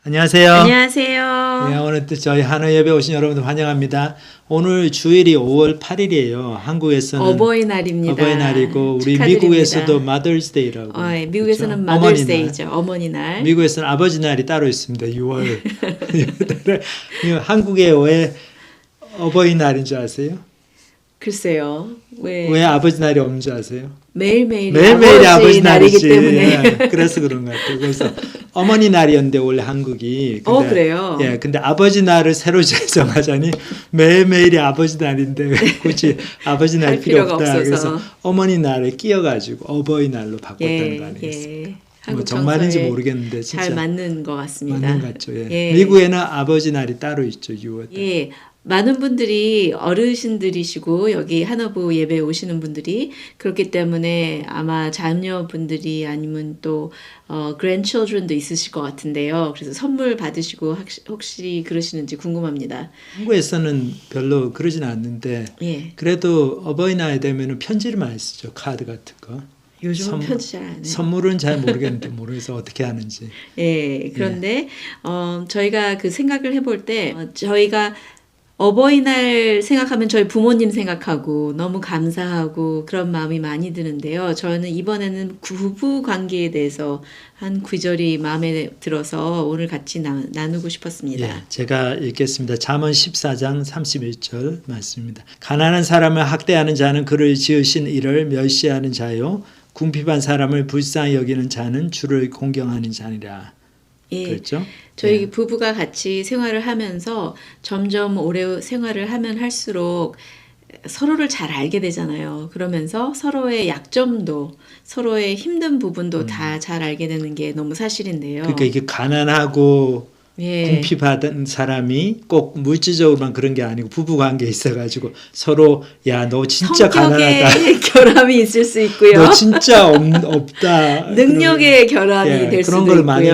안녕하세요. 안녕하세요. 네, 오늘 또 저희 한우 예배 오신 여러분들 환영합니다. 오늘 주일이 5월 8일이에요. 한국에서는 어버이날입니다. 어버이날이고 우리 축하드립니다. 미국에서도 마더스데이라고. 예, 미국에서는 그렇죠? 마더스데이죠. 어머니날. 미국에서는 아버지 날이 따로 있습니다. 6월. 한국에 왜 어버이날인 줄 아세요? 글쎄요. 왜 아버지 날이 없는 줄 아세요? 매일매일이 매일매일이 아버지 날이기 날이지. 때문에. 예, 그래서 그런 것 같아요. 그래서 어머니 날이었는데 원래 한국이. 근데, 그래요? 예, 근데 아버지 날을 새로 제정하자니 매일매일이 아버지 날인데 굳이 아버지 날 할 필요 필요가 없다. 없어서. 그래서 어머니 날에 끼어가지고 어버이 날로 바꿨다는 거 아니겠습니까? 예. 뭐 한국 정말인지 정서에 모르겠는데 진짜 잘 맞는 것 같습니다. 맞는 것 같죠. 예. 예. 미국에는 아버지 날이 따로 있죠. 6월. 예. 많은 분들이 어르신들이시고 여기 한어부 예배 오시는 분들이 그렇기 때문에 아마 자녀분들이 아니면 또 grandchildren도 있으실 것 같은데요. 그래서 선물 받으시고 혹시 그러시는지 궁금합니다. 한국에서는 별로 그러진 않는데 예. 그래도 어버이날 되면은 편지를 많이 쓰죠. 카드 같은 거. 요즘은 선물- 편지 잘 안 해요. 선물은 잘 모르겠는데 모르겠어 어떻게 하는지. 예, 그런데 저희가 그 생각을 해볼 때 저희가 어버이날 생각하면 저희 부모님 생각하고 너무 감사하고 그런 마음이 많이 드는데요. 저는 이번에는 부부 관계에 대해서 한 구절이 마음에 들어서 오늘 같이 나누고 싶었습니다. 예, 제가 읽겠습니다. 잠언 14장 31절 말씀입니다. 가난한 사람을 학대하는 자는 그를 지으신 이를 멸시하는 자요 궁핍한 사람을 불쌍히 여기는 자는 주를 공경하는 자니라. 예, 그렇죠? 저희 부부가 같이 생활을 하면서 점점 오래 생활을 하면 할수록 서로를 잘 알게 되잖아요. 그러면서 서로의 약점도 서로의 힘든 부분도 다 잘 알게 되는 게 너무 사실인데요. 그러니까 이게 가난하고 예. 궁핍하던 사람이 꼭 물질적으로만 그런 게 아니고 부부 관계에 있어가지고 서로 야 너 진짜 성격의 가난하다. 결함이 있을 수 있고요. 너 진짜 없다. 능력의 결함이 예, 될 그런 수도 걸 있고요. 많이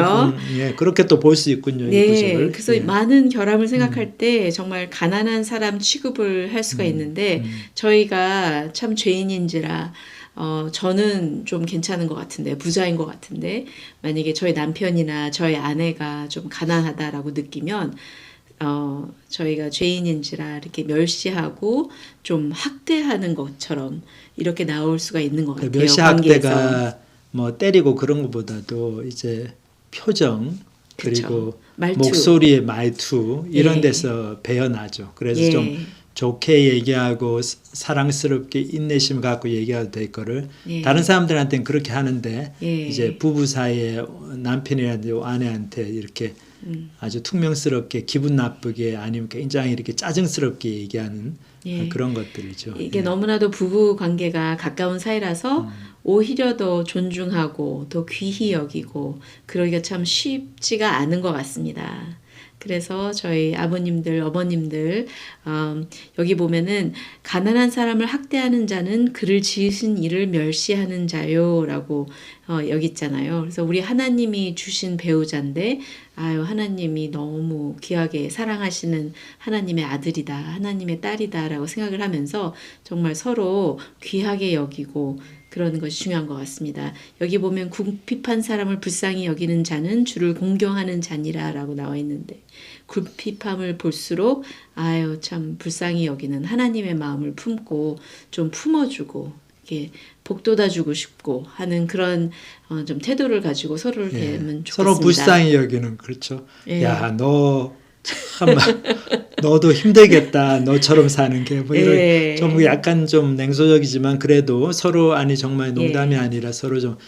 예, 그렇게 또 볼 수 있군요. 이 네, 구절을. 그래서 예. 많은 결함을 생각할 때 정말 가난한 사람 취급을 할 수가 있는데 저희가 참 죄인인지라 저는 좀 괜찮은 것 같은데 부자인 것 같은데 만약에 저희 남편이나 저희 아내가 좀 가난하다라고 느끼면 저희가 죄인인지라 이렇게 멸시하고 좀 학대하는 것처럼 이렇게 나올 수가 있는 것 같아요. 멸시 관계에서. 학대가 뭐 때리고 그런 것보다도 이제 표정 그리고 그쵸. 말투. 목소리의 말투 이런 예. 데서 배어나죠. 그래서 예. 좀 좋게 얘기하고 사랑스럽게 인내심 갖고 얘기해도 될 거를 예. 다른 사람들한테는 그렇게 하는데 예. 이제 부부 사이에 남편이라든지 아내한테 이렇게 아주 퉁명스럽게 기분 나쁘게 아니면 굉장히 이렇게 짜증스럽게 얘기하는 예. 그런 것들이죠. 이게 예. 너무나도 부부 관계가 가까운 사이라서 오히려 더 존중하고 더 귀히 여기고 그러기가 참 쉽지가 않은 것 같습니다. 그래서 저희 아버님들, 어머님들 여기 보면은 가난한 사람을 학대하는 자는 그를 지으신 이를 멸시하는 자요라고 여기 있잖아요. 그래서 우리 하나님이 주신 배우자인데 아유 하나님이 너무 귀하게 사랑하시는 하나님의 아들이다, 하나님의 딸이다라고 생각을 하면서 정말 서로 귀하게 여기고 그러는 것이 중요한 것 같습니다. 여기 보면 궁핍한 사람을 불쌍히 여기는 자는 주를 공경하는 자니라라고 나와 있는데 궁핍함을 볼수록 아유 참 불쌍히 여기는 하나님의 마음을 품고 좀 품어주고 이렇게 복돋아주고 싶고 하는 그런 좀 태도를 가지고 서로를 예. 대하면 좋겠습니다. 서로 불쌍히 여기는 그렇죠. 예. 야, 너 참 너도 힘들겠다. 너처럼 사는 게 뭐 이런 예. 좀 약간 좀 냉소적이지만 그래도 서로 아니 정말 농담이 예. 아니라 서로 좀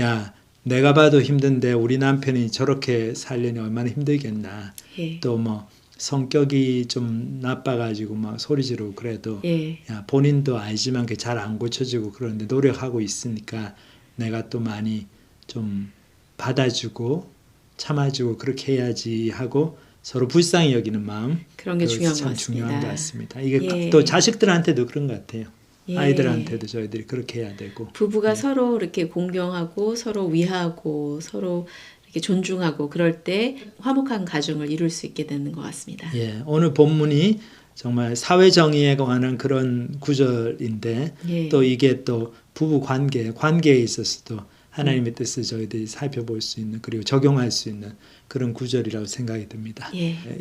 야, 내가 봐도 힘든데 우리 남편이 저렇게 살려니 얼마나 힘들겠나. 예. 또 뭐 성격이 좀 나빠가지고 막 소리 지르고 그래도 예. 야, 본인도 알지만 그게 잘 안 고쳐지고 그러는데 노력하고 있으니까 내가 또 많이 좀 받아주고 참아주고 그렇게 해야지 하고 서로 불쌍히 여기는 마음 그런 게 그것이 중요한 것 참 같습니다. 중요한 것 같습니다. 이게 예. 또 자식들한테도 그런 것 같아요. 예. 아이들한테도 저희들이 그렇게 해야 되고 부부가 서로 이렇게 공경하고 서로 위하고 서로 이렇게 존중하고 그럴 때 화목한 가정을 이룰 수 있게 되는 것 같습니다. 예, 오늘 본문이 정말 사회 정의에 관한 그런 구절인데 예. 또 이게 또 부부 관계에 있어서도 하나님의 뜻을 저희들이 살펴볼 수 있는 그리고 적용할 수 있는 그런 구절이라고 생각이 듭니다.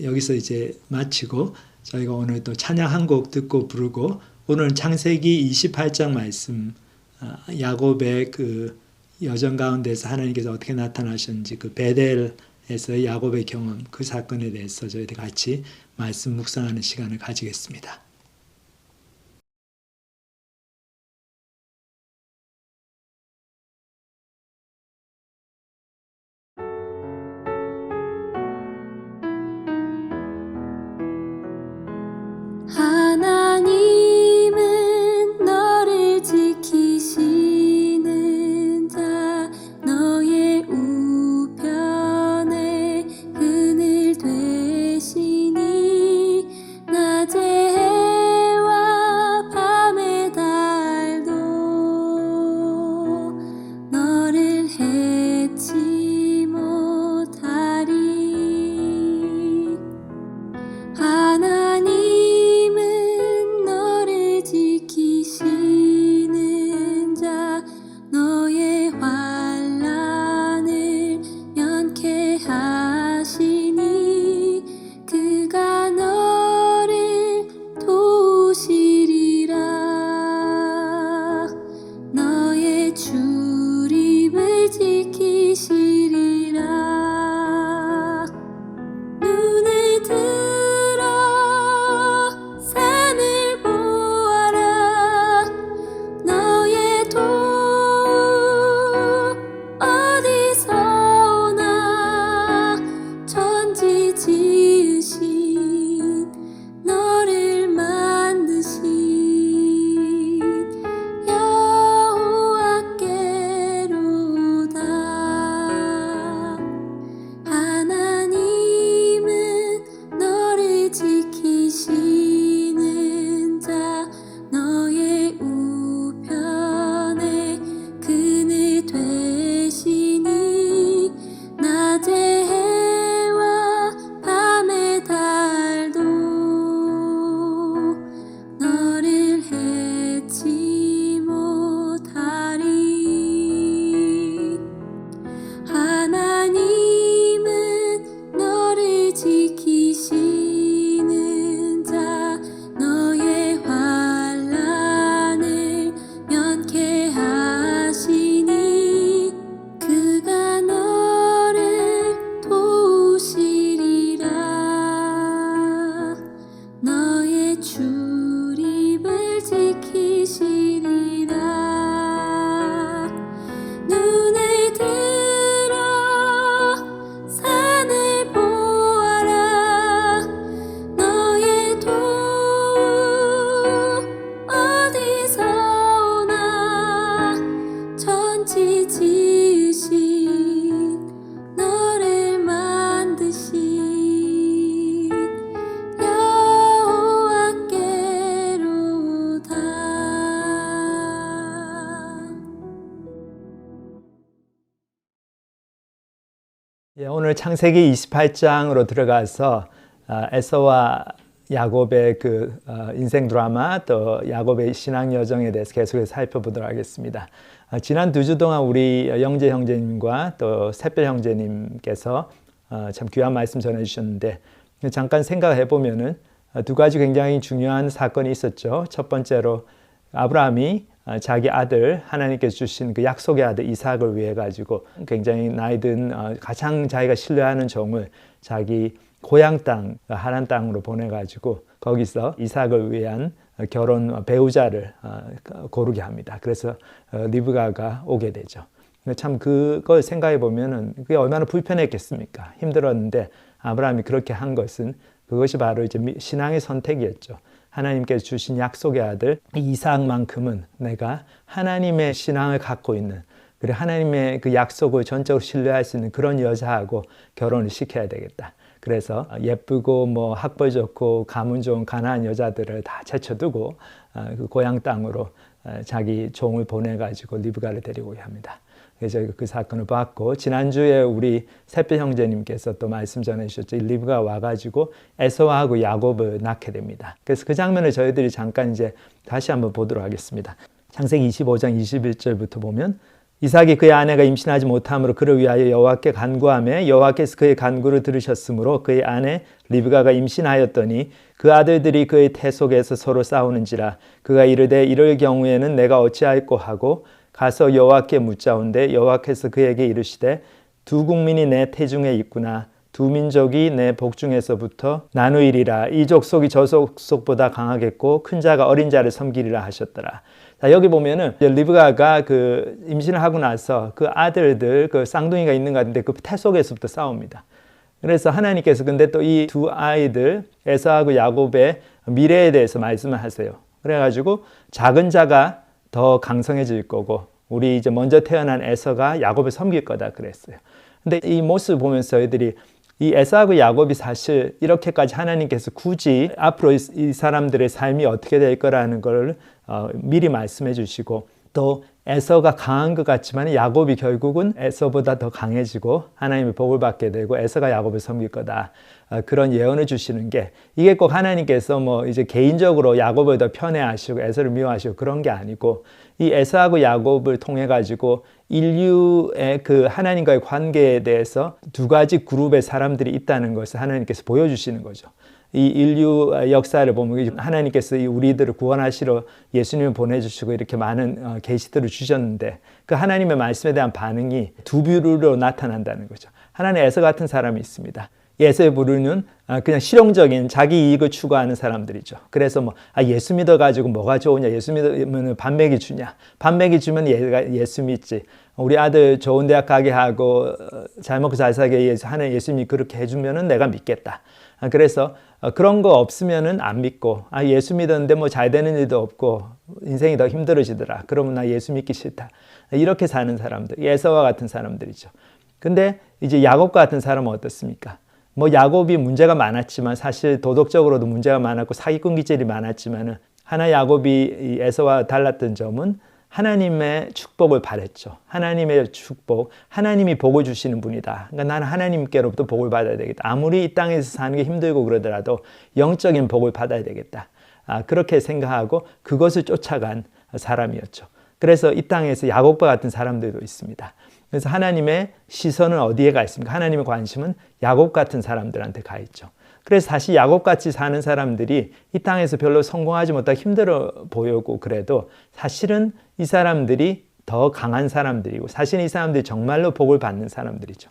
여기서 이제 마치고 저희가 오늘 또 찬양 한 곡 듣고 부르고 오늘 창세기 28장 말씀 야곱의 그 여정 가운데서 하나님께서 어떻게 나타나셨는지 그 베델에서의 야곱의 경험 그 사건에 대해서 저희들 같이 말씀 묵상하는 시간을 가지겠습니다. 하나님은 너를 지키시는 자 너의 우편에 그늘 되시니 낮에 해와 밤의 달도 너를 해치 못하리. 하나님은 너를 지키시는 자 너의 환난을 면케하시니 그가 너를 도우시리라. 너의 출입을 지키시리라. 눈을 들어 산을 보아라. 너의 도움 어디서 오나. 천지 지으신 너를 만드신 여호와께로다. 하나님은 너를 지키시는 자 너의 우편에 그늘 되시니 낮에 해와 밤의 달도 너를 해치 못하리. 하나님은 너를 지키시는 자 너의 환난을 면케하시니 그가 너를 도우시리라. 너의 출입을 지키시리라. 눈을 들어 산을 보아라. 너의 도움 어디서 오나. 천지 지으신 너를 만드신 여호와께로다. 오늘 창세기 28장으로 들어가서 에서와 야곱의 그 인생 드라마 또 야곱의 신앙 여정에 대해서 계속해서 살펴보도록 하겠습니다. 지난 2주 동안 우리 영재 형제님과 또 샛별 형제님께서 참 귀한 말씀 전해주셨는데 잠깐 생각해 보면은 두 가지 굉장히 중요한 사건이 있었죠. 첫 번째로 아브라함이 자기 아들 하나님께서 주신 그 약속의 아들 이삭을 위해 가지고 굉장히 나이든 가장 자기가 신뢰하는 종을 자기 고향 땅 하란 땅으로 보내 가지고 거기서 이삭을 위한 결혼 배우자를 고르게 합니다. 그래서 리브가가 오게 되죠. 참 그걸 생각해 보면은 그게 얼마나 불편했겠습니까? 힘들었는데 아브라함이 그렇게 한 것은 그것이 바로 이제 신앙의 선택이었죠. 하나님께서 주신 약속의 아들 이삭만큼은 내가 하나님의 신앙을 갖고 있는 그리고 하나님의 그 약속을 전적으로 신뢰할 수 있는 그런 여자하고 결혼을 시켜야 되겠다. 그래서 예쁘고 뭐 학벌 좋고 가문 좋은 가난한 여자들을 다 제쳐두고 그 고향 땅으로 자기 종을 보내가지고 리브가를 데리고 합니다. 그래서 그 사건을 봤고 지난주에 우리 샛별 형제님께서 또 말씀 전해주셨죠. 리브가 와가지고 에서하고 야곱을 낳게 됩니다. 그래서 그 장면을 저희들이 잠깐 이제 다시 한번 보도록 하겠습니다. 창세기 25장 21절부터 보면 이삭이 그의 아내가 임신하지 못함으로 그를 위하여 여호와께 간구하며 여호와께서 그의 간구를 들으셨으므로 그의 아내 리브가가 임신하였더니 그 아들들이 그의 태 속에서 서로 싸우는지라 그가 이르되 이럴 경우에는 내가 어찌할꼬 하고 가서 여호와께 묻자온대 여호와께서 그에게 이르시되 두 국민이 내 태중에 있구나 두 민족이 내 복중에서부터 나누이리라 이 족속이 저 족속보다 강하겠고 큰 자가 어린 자를 섬기리라 하셨더라. 자, 여기 보면은 리브가가 그 임신을 하고 나서 그 아들들 그 쌍둥이가 있는 것 같은데 그 태 속에서부터 싸웁니다. 그래서 하나님께서 근데 또 이 두 아이들 에서하고 야곱의 미래에 대해서 말씀을 하세요. 그래가지고 작은 자가 더 강성해질 거고 우리 이제 먼저 태어난 에서가 야곱을 섬길 거다 그랬어요. 근데 이 모습을 보면서 애들이 이 에서하고 야곱이 사실 이렇게까지 하나님께서 굳이 앞으로 이 사람들의 삶이 어떻게 될 거라는 걸 미리 말씀해 주시고 또 에서가 강한 것 같지만 야곱이 결국은 에서보다 더 강해지고 하나님의 복을 받게 되고 에서가 야곱을 섬길 거다. 그런 예언을 주시는 게 이게 꼭 하나님께서 뭐 이제 개인적으로 야곱을 더 편애하시고 에서를 미워하시고 그런 게 아니고 이 에서하고 야곱을 통해 가지고 인류의 그 하나님과의 관계에 대해서 두 가지 그룹의 사람들이 있다는 것을 하나님께서 보여주시는 거죠. 이 인류 역사를 보면 하나님께서 우리들을 구원하시러 예수님을 보내주시고 이렇게 많은 계시들을 주셨는데 그 하나님의 말씀에 대한 반응이 두 부류로 나타난다는 거죠. 하나는 에서 같은 사람이 있습니다. 에서의 부류는 그냥 실용적인 자기 이익을 추구하는 사람들이죠. 그래서 뭐 예수 믿어가지고 뭐가 좋으냐, 예수 믿으면 반 먹이 주냐, 반 먹이 주면 얘가 예수 믿지. 우리 아들 좋은 대학 가게 하고 잘 먹고 잘 살게 위해서 하나님 예수님이 그렇게 해주면은 내가 믿겠다. 그래서 그런 거 없으면은 안 믿고 예수 믿었는데 뭐 잘 되는 일도 없고 인생이 더 힘들어지더라. 그러면 나 예수 믿기 싫다. 이렇게 사는 사람들, 에서와 같은 사람들이죠. 근데 이제 야곱과 같은 사람은 어떻습니까? 뭐 야곱이 문제가 많았지만 사실 도덕적으로도 문제가 많았고 사기꾼 기질이 많았지만은 하나 야곱이 이 에서와 달랐던 점은 하나님의 축복을 바랬죠. 하나님의 축복, 하나님이 복을 주시는 분이다. 그러니까 나는 하나님께로부터 복을 받아야 되겠다. 아무리 이 땅에서 사는 게 힘들고 그러더라도 영적인 복을 받아야 되겠다. 그렇게 생각하고 그것을 쫓아간 사람이었죠. 그래서 이 땅에서 야곱과 같은 사람들도 있습니다. 그래서 하나님의 시선은 어디에 가 있습니까? 하나님의 관심은 야곱 같은 사람들한테 가 있죠. 그래서 사실 야곱같이 사는 사람들이 이 땅에서 별로 성공하지 못하고 힘들어 보이고 그래도 사실은 이 사람들이 더 강한 사람들이고 사실 이 사람들이 정말로 복을 받는 사람들이죠.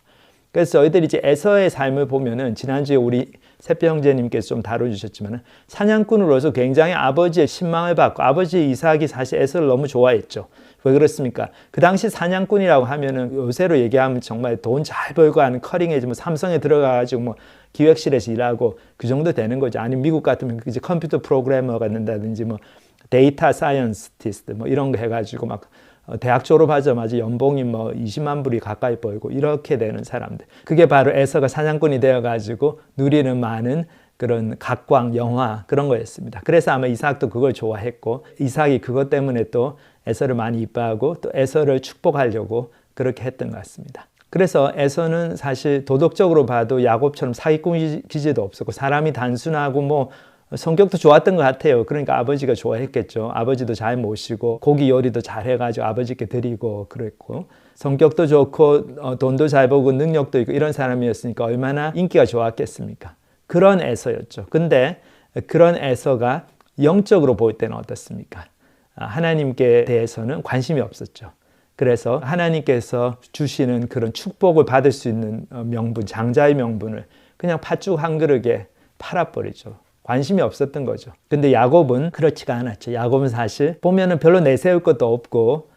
그래서 저희들이 이제 에서의 삶을 보면은 지난주에 우리 새뼈 형제님께서 좀 다뤄주셨지만은 사냥꾼으로서 굉장히 아버지의 신망을 받고 아버지 이삭이 사실 에서를 너무 좋아했죠. 왜 그렇습니까? 그 당시 사냥꾼이라고 하면은 요새로 얘기하면 정말 돈 잘 벌고 하는 커링에지 뭐 삼성에 들어가가지고 뭐 기획실에서 일하고 그 정도 되는 거죠. 아니면 미국 같으면 이제 컴퓨터 프로그래머가 된다든지 뭐 데이터 사이언티스트 뭐 이런 거 해가지고 막 대학 졸업하자마자 연봉이 뭐 20만 불이 가까이 벌고 이렇게 되는 사람들. 그게 바로 에서가 사냥꾼이 되어가지고 누리는 많은 그런 각광, 영화 그런 거였습니다. 그래서 아마 이삭도 그걸 좋아했고 이삭이 그것 때문에 또 에서를 많이 이뻐하고 또 에서를 축복하려고 그렇게 했던 것 같습니다. 그래서 에서는 사실 도덕적으로 봐도 야곱처럼 사기꾼 기질도 없었고 사람이 단순하고 뭐 성격도 좋았던 것 같아요. 그러니까 아버지가 좋아했겠죠. 아버지도 잘 모시고 고기 요리도 잘 해가지고 아버지께 드리고 그랬고 성격도 좋고 돈도 잘 벌고 능력도 있고 이런 사람이었으니까 얼마나 인기가 좋았겠습니까? 그런 에서였죠. 근데 그런 에서가 영적으로 볼 때는 어떻습니까? 하나님께 대해서는 관심이 없었죠. 그래서 하나님께서 주시는 그런 축복을 받을 수 있는 명분, 장자의 명분을 그냥 팥죽 한 그릇에 팔아버리죠. 관심이 없었던 거죠. 근데 야곱은 그렇지가 않았죠. 야곱은 사실 보면은 별로 내세울 것도 없고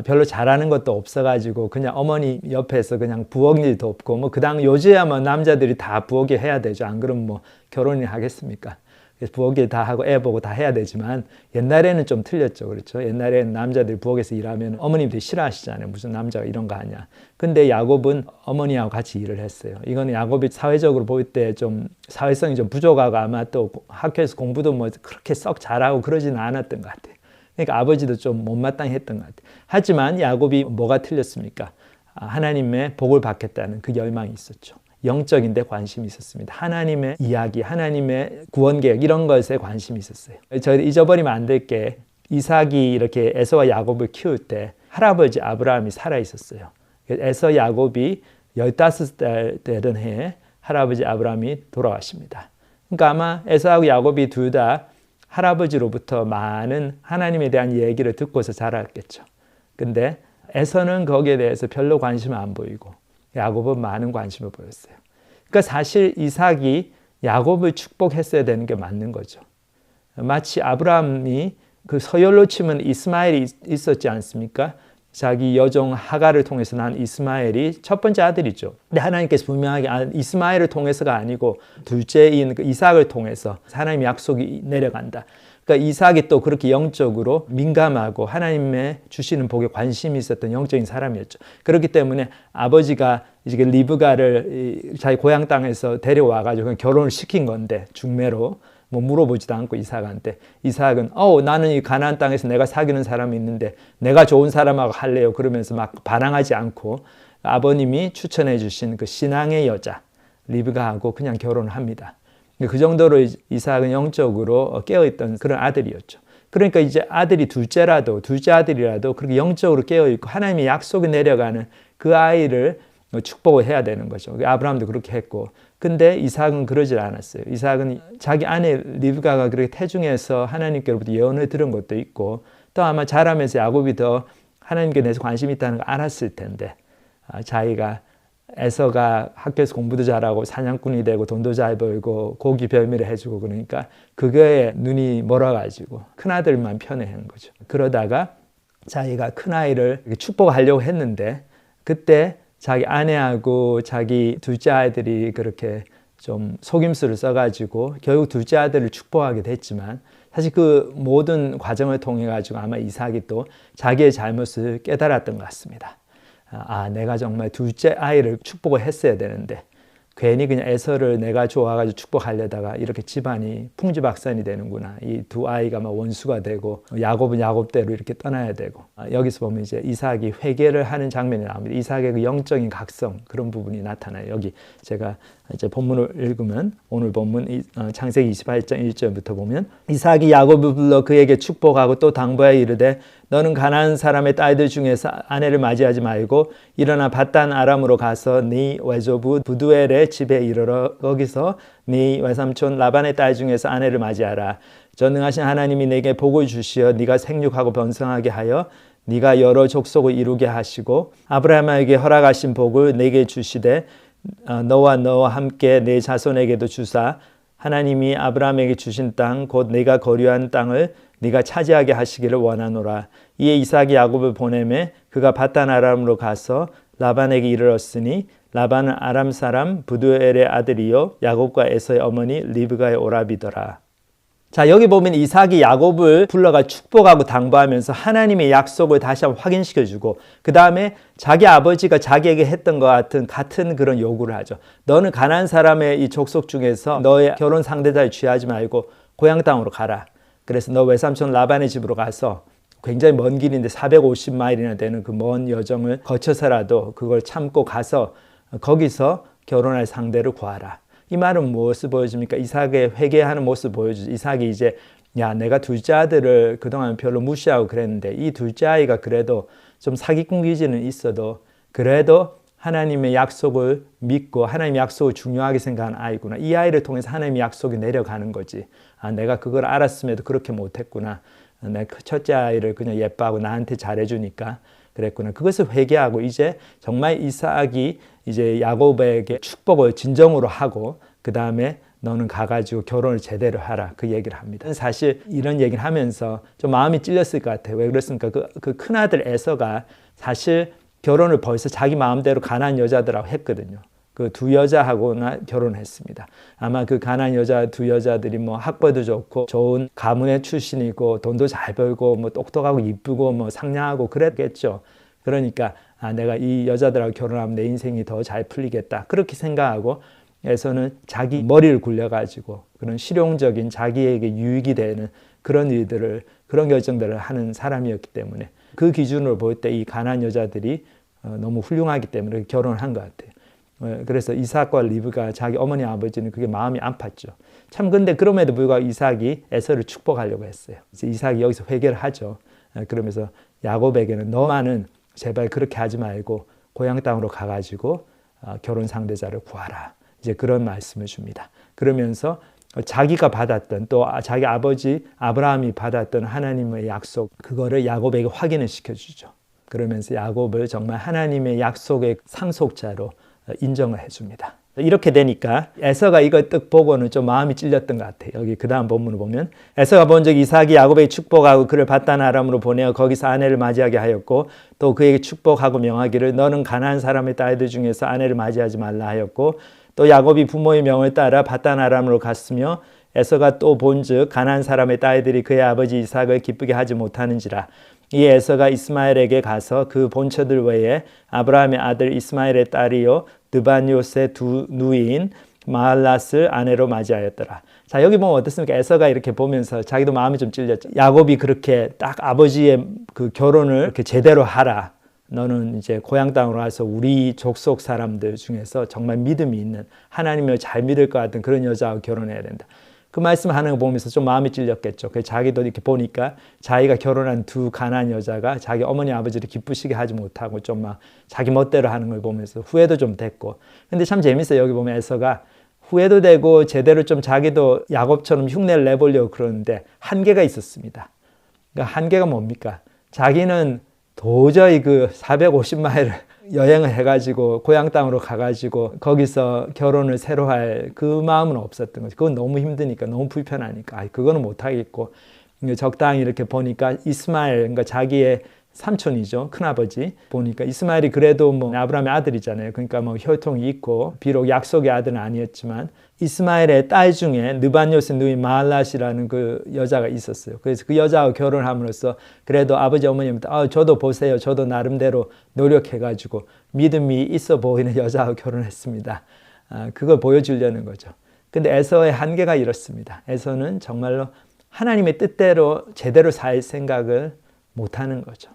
별로 잘하는 것도 없어가지고 그냥 어머니 옆에서 그냥 부엌 일도 없고 뭐 그당 요즘야 뭐 남자들이 다 부엌 일 해야 되죠. 안 그러면 뭐 결혼을 하겠습니까? 그래서 부엌 일 다 하고 애 보고 다 해야 되지만 옛날에는 좀 틀렸죠. 그렇죠? 옛날에는 남자들이 부엌에서 일하면 어머님들이 싫어하시잖아요. 무슨 남자가 이런 거 하냐. 근데 야곱은 어머니하고 같이 일을 했어요. 이거는 야곱이 사회적으로 볼 때 좀 사회성이 좀 부족하고 아마 또 학교에서 공부도 뭐 그렇게 썩 잘하고 그러지는 않았던 것 같아요. 그러니까 아버지도 좀 못마땅히 했던 것 같아요. 하지만 야곱이 뭐가 틀렸습니까? 하나님의 복을 받겠다는 그 열망이 있었죠. 영적인 데 관심이 있었습니다. 하나님의 이야기, 하나님의 구원 계획 이런 것에 관심이 있었어요. 저희들 잊어버리면 안 될 게 이삭이 이렇게 에서와 야곱을 키울 때 할아버지 아브라함이 살아 있었어요. 에서 야곱이 15살 되던 해에 할아버지 아브라함이 돌아가십니다. 그러니까 아마 에서하고 야곱이 둘 다 할아버지로부터 많은 하나님에 대한 얘기를 듣고서 자랐겠죠. 근데 에서는 거기에 대해서 별로 관심을 안 보이고 야곱은 많은 관심을 보였어요. 그러니까 사실 이삭이 야곱을 축복했어야 되는 게 맞는 거죠. 마치 아브라함이 그 서열로 치면 이스마엘이 있었지 않습니까? 자기 여종 하갈을 통해서 난 이스마엘이 첫 번째 아들이죠. 근데 하나님께서 분명하게 이스마엘을 통해서가 아니고 둘째인 그 이삭을 통해서 하나님의 약속이 내려간다. 그러니까 이삭이 또 그렇게 영적으로 민감하고 하나님의 주시는 복에 관심이 있었던 영적인 사람이었죠. 그렇기 때문에 아버지가 이제 리브가를 자기 고향 땅에서 데려와가지고 결혼을 시킨 건데 중매로 뭐 물어보지도 않고 이삭한테 이삭은 나는 이 가나안 땅에서 내가 사귀는 사람이 있는데 내가 좋은 사람하고 할래요 그러면서 막 반항하지 않고 아버님이 추천해 주신 그 신앙의 여자 리브가하고 그냥 결혼을 합니다. 그 정도로 이삭은 영적으로 깨어있던 그런 아들이었죠. 그러니까 이제 아들이 둘째 아들이라도 그렇게 영적으로 깨어있고 하나님의 약속이 내려가는 그 아이를 축복을 해야 되는 거죠. 아브라함도 그렇게 했고 근데 이삭은 그러질 않았어요. 이삭은 자기 아내 리브가가 그렇게 태중해서 하나님께로부터 예언을 들은 것도 있고 또 아마 자라면서 야곱이 더 하나님께 대해서 관심이 있다는 걸 알았을 텐데 자기가 에서가 학교에서 공부도 잘하고 사냥꾼이 되고 돈도 잘 벌고 고기 별미를 해주고 그러니까 그거에 눈이 멀어가지고 큰아들만 편애한 거죠. 그러다가 자기가 큰아이를 축복하려고 했는데 그때 자기 아내하고 자기 둘째 아들이 그렇게 좀 속임수를 써가지고 결국 둘째 아들을 축복하게 됐지만 사실 그 모든 과정을 통해 가지고 아마 이삭이 또 자기의 잘못을 깨달았던 것 같습니다. 내가 정말 둘째 아이를 축복을 했어야 되는데 괜히 그냥 에서를 내가 좋아가지고 축복하려다가 이렇게 집안이 풍지박산이 되는구나. 이 두 아이가 막 원수가 되고 야곱은 야곱대로 이렇게 떠나야 되고 여기서 보면 이제 이삭이 회개를 하는 장면이 나옵니다. 이삭의 그 영적인 각성 그런 부분이 나타나요. 여기 제가 이제 본문을 읽으면 오늘 본문 창세기 28장 1절부터 보면 이삭이 야곱을 불러 그에게 축복하고 또 당부하여 이르되 너는 가나안 사람의 딸들 중에서 아내를 맞이하지 말고 일어나 밧단 아람으로 가서 네 외조부 부두엘의 집에 이르러 거기서 네 외삼촌 라반의 딸 중에서 아내를 맞이하라. 전능하신 하나님이 내게 복을 주시어 네가 생육하고 번성하게 하여 네가 여러 족속을 이루게 하시고 아브라함에게 허락하신 복을 내게 주시되 너와 너와 함께 내 자손에게도 주사 하나님이 아브라함에게 주신 땅 곧 내가 거류한 땅을 네가 차지하게 하시기를 원하노라. 이에 이삭이 야곱을 보내매 그가 밧단 아람으로 가서 라반에게 이르렀으니 라반은 아람 사람 부두엘의 아들이요 야곱과 에서의 어머니 리브가의 오라비더라. 자, 여기 보면 이삭이 야곱을 불러가 축복하고 당부하면서 하나님의 약속을 다시 한번 확인시켜주고 그 다음에 자기 아버지가 자기에게 했던 것 같은 그런 요구를 하죠. 너는 가나안 사람의 이 족속 중에서 너의 결혼 상대자를 취하지 말고 고향 땅으로 가라. 그래서 너 외삼촌 라반의 집으로 가서 굉장히 먼 길인데 450마일이나 되는 그 먼 여정을 거쳐서라도 그걸 참고 가서 거기서 결혼할 상대를 구하라. 이 말은 무엇을 보여줍니까? 이삭의 회개하는 모습을 보여주죠. 이삭이 이제 내가 둘째 아들을 그동안 별로 무시하고 그랬는데 이 둘째 아이가 그래도 좀 사기꾼 기질은 있어도 그래도 하나님의 약속을 믿고 하나님의 약속을 중요하게 생각하는 아이구나. 이 아이를 통해서 하나님의 약속이 내려가는 거지. 내가 그걸 알았음에도 그렇게 못했구나. 내 첫째 아이를 그냥 예뻐하고 나한테 잘해주니까 그랬구나. 그것을 회개하고 이제 정말 이삭이 이제 야곱에게 축복을 진정으로 하고 그 다음에 너는 가가지고 결혼을 제대로 하라. 그 얘기를 합니다. 사실 이런 얘기를 하면서 좀 마음이 찔렸을 것 같아요. 왜 그렇습니까? 그 큰아들 에서가 사실 결혼을 벌써 자기 마음대로 가나안 여자들하고 했거든요. 그 두 여자하고 결혼했습니다. 아마 그 가나안 여자 두 여자들이 뭐 학벌도 좋고 좋은 가문의 출신이고 돈도 잘 벌고 뭐 똑똑하고 이쁘고 뭐 상냥하고 그랬겠죠. 그러니까 내가 이 여자들하고 결혼하면 내 인생이 더 잘 풀리겠다. 그렇게 생각하고 에서는 자기 머리를 굴려가지고 그런 실용적인 자기에게 유익이 되는 그런 일들을 그런 결정들을 하는 사람이었기 때문에 그 기준으로 볼 때 이 가나안 여자들이 너무 훌륭하기 때문에 결혼을 한 것 같아요. 그래서 이삭과 리브가 자기 어머니 아버지는 그게 마음이 아팠죠. 참 근데 그럼에도 불구하고 이삭이 에서를 축복하려고 했어요. 이삭이 여기서 회개를 하죠. 그러면서 야곱에게는 너만은 제발 그렇게 하지 말고 고향 땅으로 가가지고 결혼 상대자를 구하라. 이제 그런 말씀을 줍니다. 그러면서 자기가 받았던 또 자기 아버지 아브라함이 받았던 하나님의 약속 그거를 야곱에게 확인을 시켜주죠. 그러면서 야곱을 정말 하나님의 약속의 상속자로 인정을 해줍니다. 이렇게 되니까 에서가 이걸 딱 보고는 좀 마음이 찔렸던 것 같아요. 여기 그 다음 본문을 보면 에서가 본즉 이삭이 야곱에게 축복하고 그를 밧단 아람으로 보내어 거기서 아내를 맞이하게 하였고 또 그에게 축복하고 명하기를 너는 가나안 사람의 딸들 중에서 아내를 맞이하지 말라 하였고 또 야곱이 부모의 명을 따라 밧단 아람으로 갔으며 에서가 또 본즉 가나안 사람의 딸들이 그의 아버지 이삭을 기쁘게 하지 못하는지라 이 에서가 이스마엘에게 가서 그 본처들 외에 아브라함의 아들 이스마엘의 딸이요 느바뇨스의 두 누이인 마할랏을 아내로 맞이하였더라. 자, 여기 보면 어떻습니까? 에서가 이렇게 보면서 자기도 마음이 좀 찔렸죠. 야곱이 그렇게 딱 아버지의 그 결혼을 이렇게 제대로 하라. 너는 이제 고향 땅으로 와서 우리 족속 사람들 중에서 정말 믿음이 있는 하나님을 잘 믿을 것 같은 그런 여자하고 결혼해야 된다. 그 말씀하는 거 보면서 좀 마음이 찔렸겠죠. 그래서 자기도 이렇게 보니까 자기가 결혼한 두 가나안 여자가 자기 어머니 아버지를 기쁘시게 하지 못하고 좀 막 자기 멋대로 하는 걸 보면서 후회도 좀 됐고. 근데 참 재밌어요. 여기 보면 에서가 후회도 되고 제대로 좀 자기도 야곱처럼 흉내를 내보려고 그러는데 한계가 있었습니다. 그러니까 한계가 뭡니까? 자기는 도저히 그 450마일을 여행을 해가지고 고향 땅으로 가가지고 거기서 결혼을 새로 할 그 마음은 없었던 거죠. 그건 너무 힘드니까 너무 불편하니까 그거는 못하겠고 적당히 이렇게 보니까 이스마엘 그러니까 자기의 삼촌이죠. 큰아버지 보니까 이스마엘이 그래도 뭐 아브라함의 아들이잖아요. 그러니까 뭐 혈통이 있고 비록 약속의 아들은 아니었지만 이스마엘의 딸 중에 느바뇨스 누이 마할랏이라는 그 여자가 있었어요. 그래서 그 여자하고 결혼함으로써 그래도 아버지 어머님한테 저도 보세요. 저도 나름대로 노력해가지고 믿음이 있어 보이는 여자하고 결혼했습니다. 그걸 보여주려는 거죠. 근데 에서의 한계가 이렇습니다. 에서는 정말로 하나님의 뜻대로 제대로 살 생각을 못하는 거죠.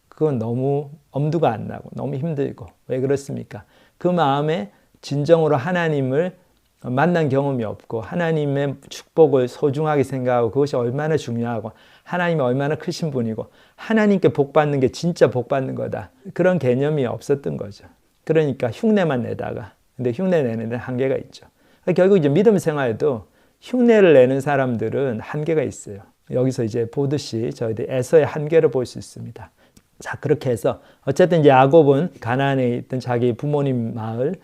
그건 너무 엄두가 안 나고 너무 힘들고. 왜 그렇습니까? 그 마음에 진정으로 하나님을 만난 경험이 없고 하나님의 축복을 소중하게 생각하고 그것이 얼마나 중요하고 하나님이 얼마나 크신 분이고 하나님께 복 받는 게 진짜 복 받는 거다. 그런 개념이 없었던 거죠. 그러니까 흉내만 내다가 근데 흉내 내는데 한계가 있죠. 결국 이제 믿음 생활도 흉내를 내는 사람들은 한계가 있어요. 여기서 이제 보듯이 저희들 에서의 한계를 볼 수 있습니다. 자, 그렇게 해서 어쨌든 이제 야곱은 가나안에 있던 자기 부모님 마을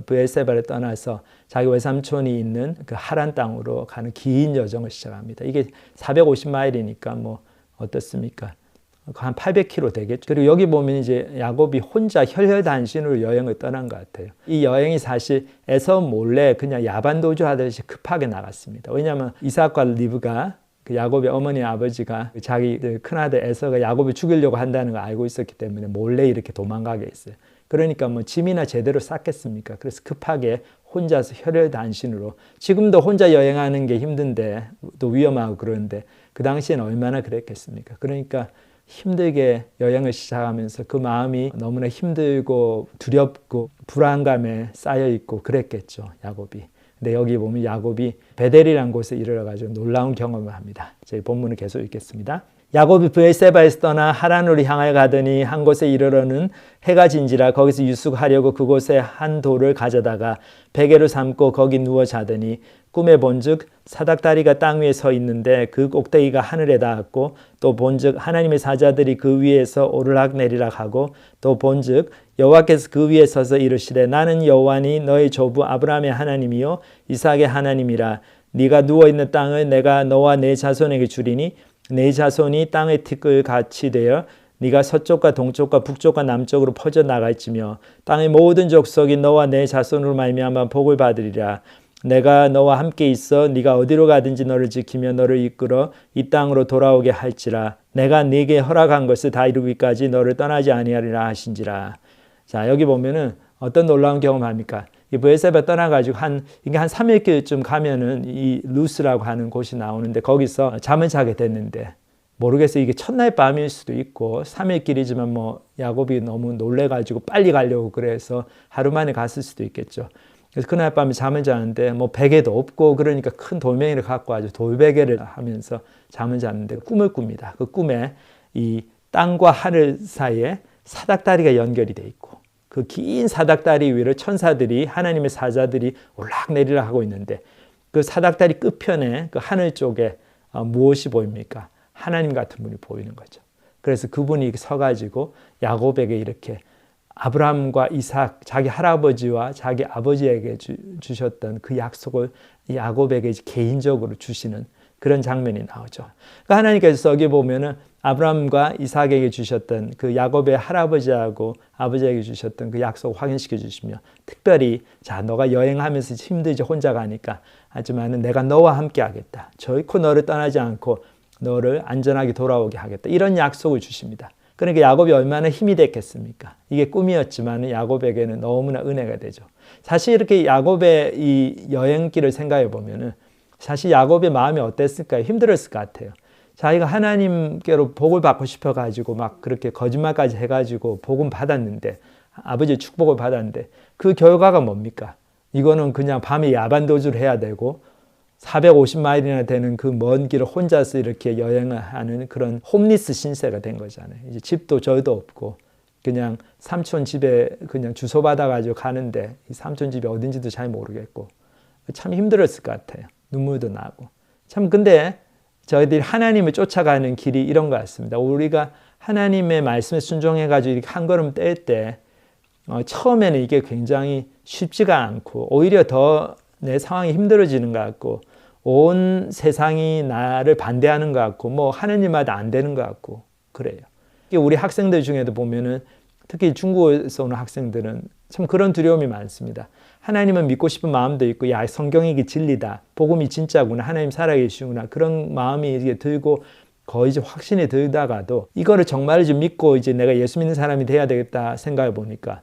브엘세바를 떠나서 자기 외삼촌이 있는 그 하란 땅으로 가는 긴 여정을 시작합니다. 이게 450마일이니까 뭐 어떻습니까? 한 800km 되겠죠. 그리고 여기 보면 이제 야곱이 혼자 혈혈단신으로 여행을 떠난 것 같아요. 이 여행이 사실 에서 몰래 그냥 야반도주 하듯이 급하게 나갔습니다. 왜냐하면 이삭과 리브가 그 야곱의 어머니 아버지가 자기 큰아들 에서가 야곱을 죽이려고 한다는 걸 알고 있었기 때문에 몰래 이렇게 도망가게 했어요. 그러니까 뭐 짐이나 제대로 쌌겠습니까? 그래서 급하게 혼자서 혈혈단신으로 지금도 혼자 여행하는 게 힘든데 또 위험하고 그러는데 그 당시에는 얼마나 그랬겠습니까? 그러니까 힘들게 여행을 시작하면서 그 마음이 너무나 힘들고 두렵고 불안감에 쌓여있고 그랬겠죠. 야곱이. 근데 여기 보면 야곱이 베델이라는 곳에 이르러가지고 놀라운 경험을 합니다. 저희 본문을 계속 읽겠습니다. 야곱이 브엘세바에서 떠나 하란으로 향하여 가더니 한 곳에 이르러는 해가 진지라 거기서 유숙하려고 그곳에 한 돌을 가져다가 베개로 삼고 거기 누워 자더니 꿈에 본즉 사닥다리가 땅 위에 서 있는데 그 꼭대기가 하늘에 닿았고 또 본즉 하나님의 사자들이 그 위에서 오르락내리락 하고 또 본즉 여호와께서 그 위에 서서 이르시되 나는 여호와니 너의 조부 아브라함의 하나님이요 이삭의 하나님이라 네가 누워있는 땅을 내가 너와 내 자손에게 주리니 내 자손이 땅의 티끌 같이 되어 네가 서쪽과 동쪽과 북쪽과 남쪽으로 퍼져 나갈지며 땅의 모든 족속이 너와 내 자손으로 말미암아 복을 받으리라. 내가 너와 함께 있어 네가 어디로 가든지 너를 지키며 너를 이끌어 이 땅으로 돌아오게 할지라. 내가 네게 허락한 것을 다 이루기까지 너를 떠나지 아니하리라 하신지라. 자, 여기 보면은 어떤 놀라운 경험합니까? 이 브엘세바 떠나가지고 이게 한 3일길쯤 가면은 이 루스라고 하는 곳이 나오는데 거기서 잠을 자게 됐는데 모르겠어요. 이게 첫날 밤일 수도 있고 3일길이지만 뭐 야곱이 너무 놀래가지고 빨리 가려고 그래서 하루 만에 갔을 수도 있겠죠. 그래서 그날 밤에 잠을 자는데 뭐 베개도 없고 그러니까 큰 돌멩이를 갖고 아주 돌베개를 하면서 잠을 잤는데 꿈을 꿉니다. 그 꿈에 이 땅과 하늘 사이에 사닥다리가 연결이 돼 있고 그 긴 사닥다리 위를 천사들이 하나님의 사자들이 올락내리락 하고 있는데 그 사닥다리 끝편에 그 하늘 쪽에 무엇이 보입니까? 하나님 같은 분이 보이는 거죠. 그래서 그분이 서가지고 야곱에게 이렇게 아브라함과 이삭, 자기 할아버지와 자기 아버지에게 주셨던 그 약속을 야곱에게 개인적으로 주시는 그런 장면이 나오죠. 그러니까 하나님께서 여기 보면은 아브라함과 이삭에게 주셨던 그 야곱의 할아버지하고 아버지에게 주셨던 그 약속을 확인시켜 주시며 특별히 자 너가 여행하면서 힘들지 혼자 가니까 하지만은 내가 너와 함께 하겠다. 결코 너를 떠나지 않고 너를 안전하게 돌아오게 하겠다. 이런 약속을 주십니다. 그러니까 야곱이 얼마나 힘이 됐겠습니까? 이게 꿈이었지만 야곱에게는 너무나 은혜가 되죠. 사실 이렇게 야곱의 이 여행길을 생각해 보면은 사실 야곱의 마음이 어땠을까요? 힘들었을 것 같아요. 자기가 하나님께로 복을 받고 싶어가지고 막 그렇게 거짓말까지 해가지고 복음 받았는데 아버지의 축복을 받았는데 그 결과가 뭡니까? 이거는 그냥 밤에 야반도주를 해야 되고 450마일이나 되는 그 먼 길을 혼자서 이렇게 여행을 하는 그런 홈리스 신세가 된 거잖아요. 이제 집도 저도 없고 그냥 삼촌 집에 그냥 주소 받아가지고 가는데 이 삼촌 집이 어딘지도 잘 모르겠고 참 힘들었을 것 같아요. 눈물도 나고. 참 근데 저희들이 하나님을 쫓아가는 길이 이런 것 같습니다. 우리가 하나님의 말씀에 순종해가지고 이렇게 한 걸음 뗄 때 처음에는 이게 굉장히 쉽지가 않고 오히려 더 내 상황이 힘들어지는 것 같고 온 세상이 나를 반대하는 것 같고 뭐 하는 일마다 안 되는 것 같고 그래요. 우리 학생들 중에도 보면은 특히 중국에서 오는 학생들은 참 그런 두려움이 많습니다. 하나님은 믿고 싶은 마음도 있고 야 성경이 이게 진리다. 복음이 진짜구나. 하나님 살아계시구나. 그런 마음이 이게 들고 거의 이제 확신이 들다가도 이거를 정말 좀 믿고 이제 내가 예수 믿는 사람이 돼야 되겠다 생각해 보니까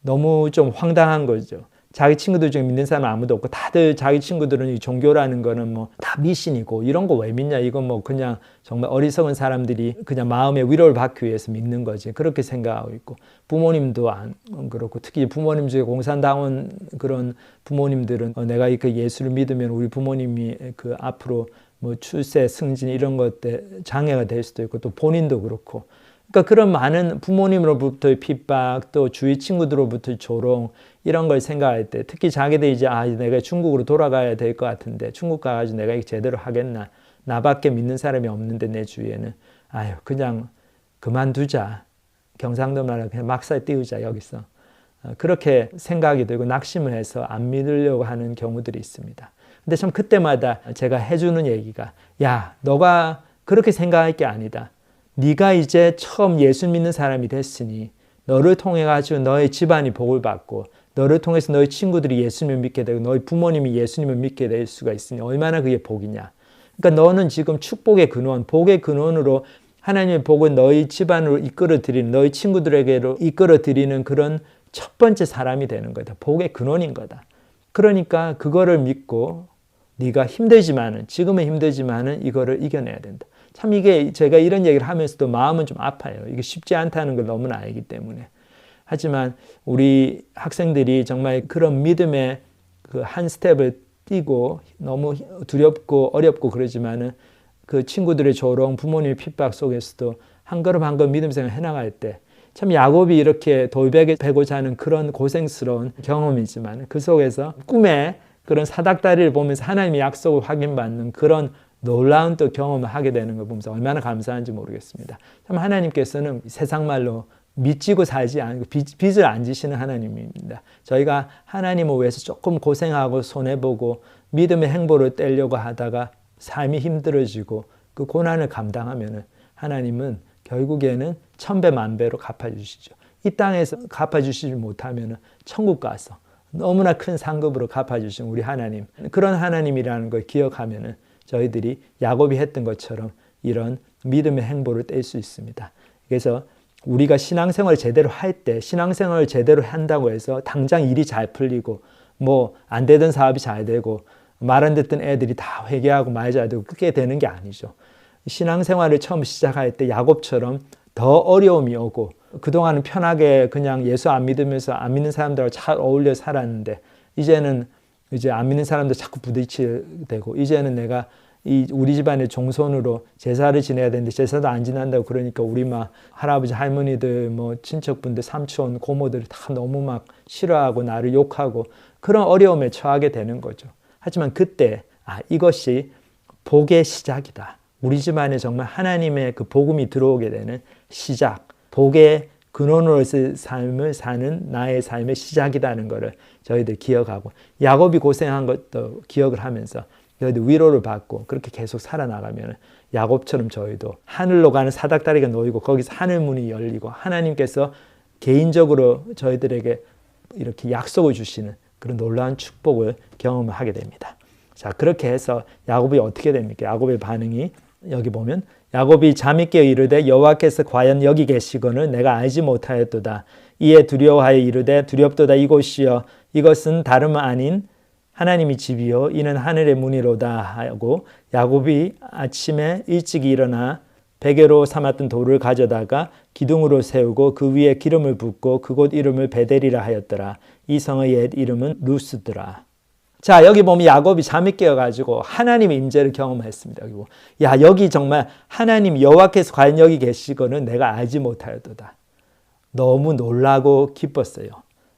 너무 좀 황당한 거죠. 자기 친구들 중에 믿는 사람 아무도 없고 다들 자기 친구들은 이 종교라는 거는 뭐 다 미신이고 이런 거 왜 믿냐 이건 뭐 그냥 정말 어리석은 사람들이 그냥 마음의 위로를 받기 위해서 믿는 거지 그렇게 생각하고 있고 부모님도 안 그렇고 특히 부모님 중에 공산당원 그런 부모님들은 내가 그 예수를 믿으면 우리 부모님이 그 앞으로 뭐 출세 승진 이런 것 때 장애가 될 수도 있고 또 본인도 그렇고 그러니까 그런 많은 부모님으로부터의 핍박 또 주위 친구들로부터의 조롱 이런 걸 생각할 때 특히 자기들 이제 내가 중국으로 돌아가야 될 것 같은데 중국 가가지고 내가 제대로 하겠나 나밖에 믿는 사람이 없는데 내 주위에는 그냥 그만두자 경상도 말로 그냥 막살 띄우자 여기서 그렇게 생각이 들고 낙심을 해서 안 믿으려고 하는 경우들이 있습니다. 근데 참 그때마다 제가 해주는 얘기가 야 너가 그렇게 생각할 게 아니다. 네가 이제 처음 예수 믿는 사람이 됐으니 너를 통해 가지고 너의 집안이 복을 받고 너를 통해서 너희 친구들이 예수님을 믿게 되고 너희 부모님이 예수님을 믿게 될 수가 있으니 얼마나 그게 복이냐. 그러니까 너는 지금 축복의 근원, 복의 근원으로 하나님의 복을 너희 집안으로 이끌어 드리는 너희 친구들에게로 이끌어 드리는 그런 첫 번째 사람이 되는 거다. 복의 근원인 거다. 그러니까 그거를 믿고 네가 힘들지만은 지금은 힘들지만은 이거를 이겨내야 된다. 참 이게 제가 이런 얘기를 하면서도 마음은 좀 아파요. 이게 쉽지 않다는 걸 너무나 알기 때문에. 하지만 우리 학생들이 정말 그런 믿음의 그 한 스텝을 뛰고 너무 두렵고 어렵고 그러지만은 그 친구들의 조롱, 부모님의 핍박 속에서도 한 걸음 한 걸음 믿음 생활 해나갈 때 참 야곱이 이렇게 돌베개 베고 자는 그런 고생스러운 경험이지만 그 속에서 꿈에 그런 사닥다리를 보면서 하나님의 약속을 확인받는 그런 놀라운 또 경험을 하게 되는 걸 보면서 얼마나 감사한지 모르겠습니다. 참 하나님께서는 세상 말로 미치고 살지 않고 빚을 안 지시는 하나님입니다. 저희가 하나님을 위해서 조금 고생하고 손해보고 믿음의 행보를 떼려고 하다가 삶이 힘들어지고 그 고난을 감당하면 하나님은 결국에는 천배 만배로 갚아주시죠. 이 땅에서 갚아주시지 못하면 천국 가서 너무나 큰 상급으로 갚아주신 우리 하나님, 그런 하나님이라는 걸 기억하면 저희들이 야곱이 했던 것처럼 이런 믿음의 행보를 뗄 수 있습니다. 그래서 우리가 신앙생활을 제대로 할 때 신앙생활을 제대로 한다고 해서 당장 일이 잘 풀리고 뭐 안 되던 사업이 잘 되고 말 안 듣던 애들이 다 회개하고 말 잘 되고 그게 되는 게 아니죠. 신앙생활을 처음 시작할 때 야곱처럼 더 어려움이 오고 그동안은 편하게 그냥 예수 안 믿으면서 안 믿는 사람들하고 잘 어울려 살았는데 이제는 이제 안 믿는 사람들 자꾸 부딪히게 되고 이제는 내가 우리 집안의 종손으로 제사를 지내야 되는데 제사도 안 지난다고 그러니까 우리 막 할아버지 할머니들 뭐 친척분들 삼촌 고모들이 다 너무 막 싫어하고 나를 욕하고 그런 어려움에 처하게 되는 거죠. 하지만 그때 이것이 복의 시작이다. 우리 집안에 정말 하나님의 그 복음이 들어오게 되는 시작, 복의 근원으로서의 삶을 사는 나의 삶의 시작이라는 것을 저희들 기억하고 야곱이 고생한 것도 기억을 하면서 저희들 위로를 받고 그렇게 계속 살아나가면 야곱처럼 저희도 하늘로 가는 사닥다리가 놓이고 거기서 하늘 문이 열리고 하나님께서 개인적으로 저희들에게 이렇게 약속을 주시는 그런 놀라운 축복을 경험하게 됩니다. 자, 그렇게 해서 야곱이 어떻게 됩니까? 야곱의 반응이 여기 보면 야곱이 잠이 깨어 이르되 여호와께서 과연 여기 계시거늘 내가 알지 못하였도다. 이에 두려워하여 이르되 두렵도다 이곳이여 이것은 다름 아닌 하나님의 집이요 이는 하늘의 문이로다 하고 야곱이 아침에 일찍 일어나 베개로 삼았던 돌을 가져다가 기둥으로 세우고 그 위에 기름을 붓고 그곳 이름을 베델이라 하였더라. 이 성의 옛 이름은 루스더라. 자, 여기 보면 야곱이 잠이 깨어가지고 하나님의 임재를 경험했습니다. 여기 정말 하나님 여호와께서 과연 여기 계시거는 내가 알지 못하였도다. 너무 놀라고 기뻤어요.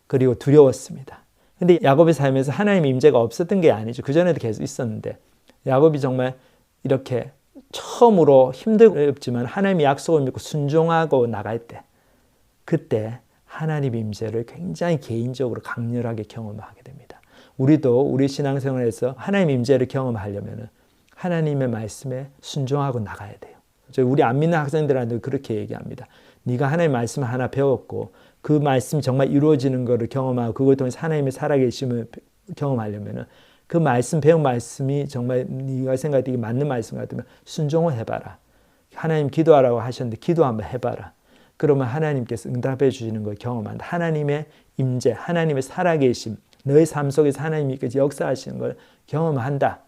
그리고 두려웠습니다. 근데 야곱의 삶에서 하나님의 임재가 없었던 게 아니죠. 그전에도 계속 있었는데 야곱이 정말 이렇게 처음으로 힘들었지만 하나님의 약속을 믿고 순종하고 나갈 때 그때 하나님의 임재를 굉장히 개인적으로 강렬하게 경험하게 됩니다. 우리도 우리 신앙생활에서 하나님의 임재를 경험하려면 하나님의 말씀에 순종하고 나가야 돼요. 우리 안 믿는 학생들한테 그렇게 얘기합니다. 네가 하나님의 말씀을 하나 배웠고 그 말씀 정말 이루어지는 것을 경험하고 그걸 통해서 하나님의 살아계심을 경험하려면 그 말씀 배운 말씀이 정말 네가 생각하기에 맞는 말씀 같으면 순종을 해봐라. 하나님 기도하라고 하셨는데 기도 한번 해봐라. 그러면 하나님께서 응답해 주시는 걸 경험한다. 하나님의 임재, 하나님의 살아계심, 너의 삶 속에서 하나님이 역사하시는 걸 경험한다.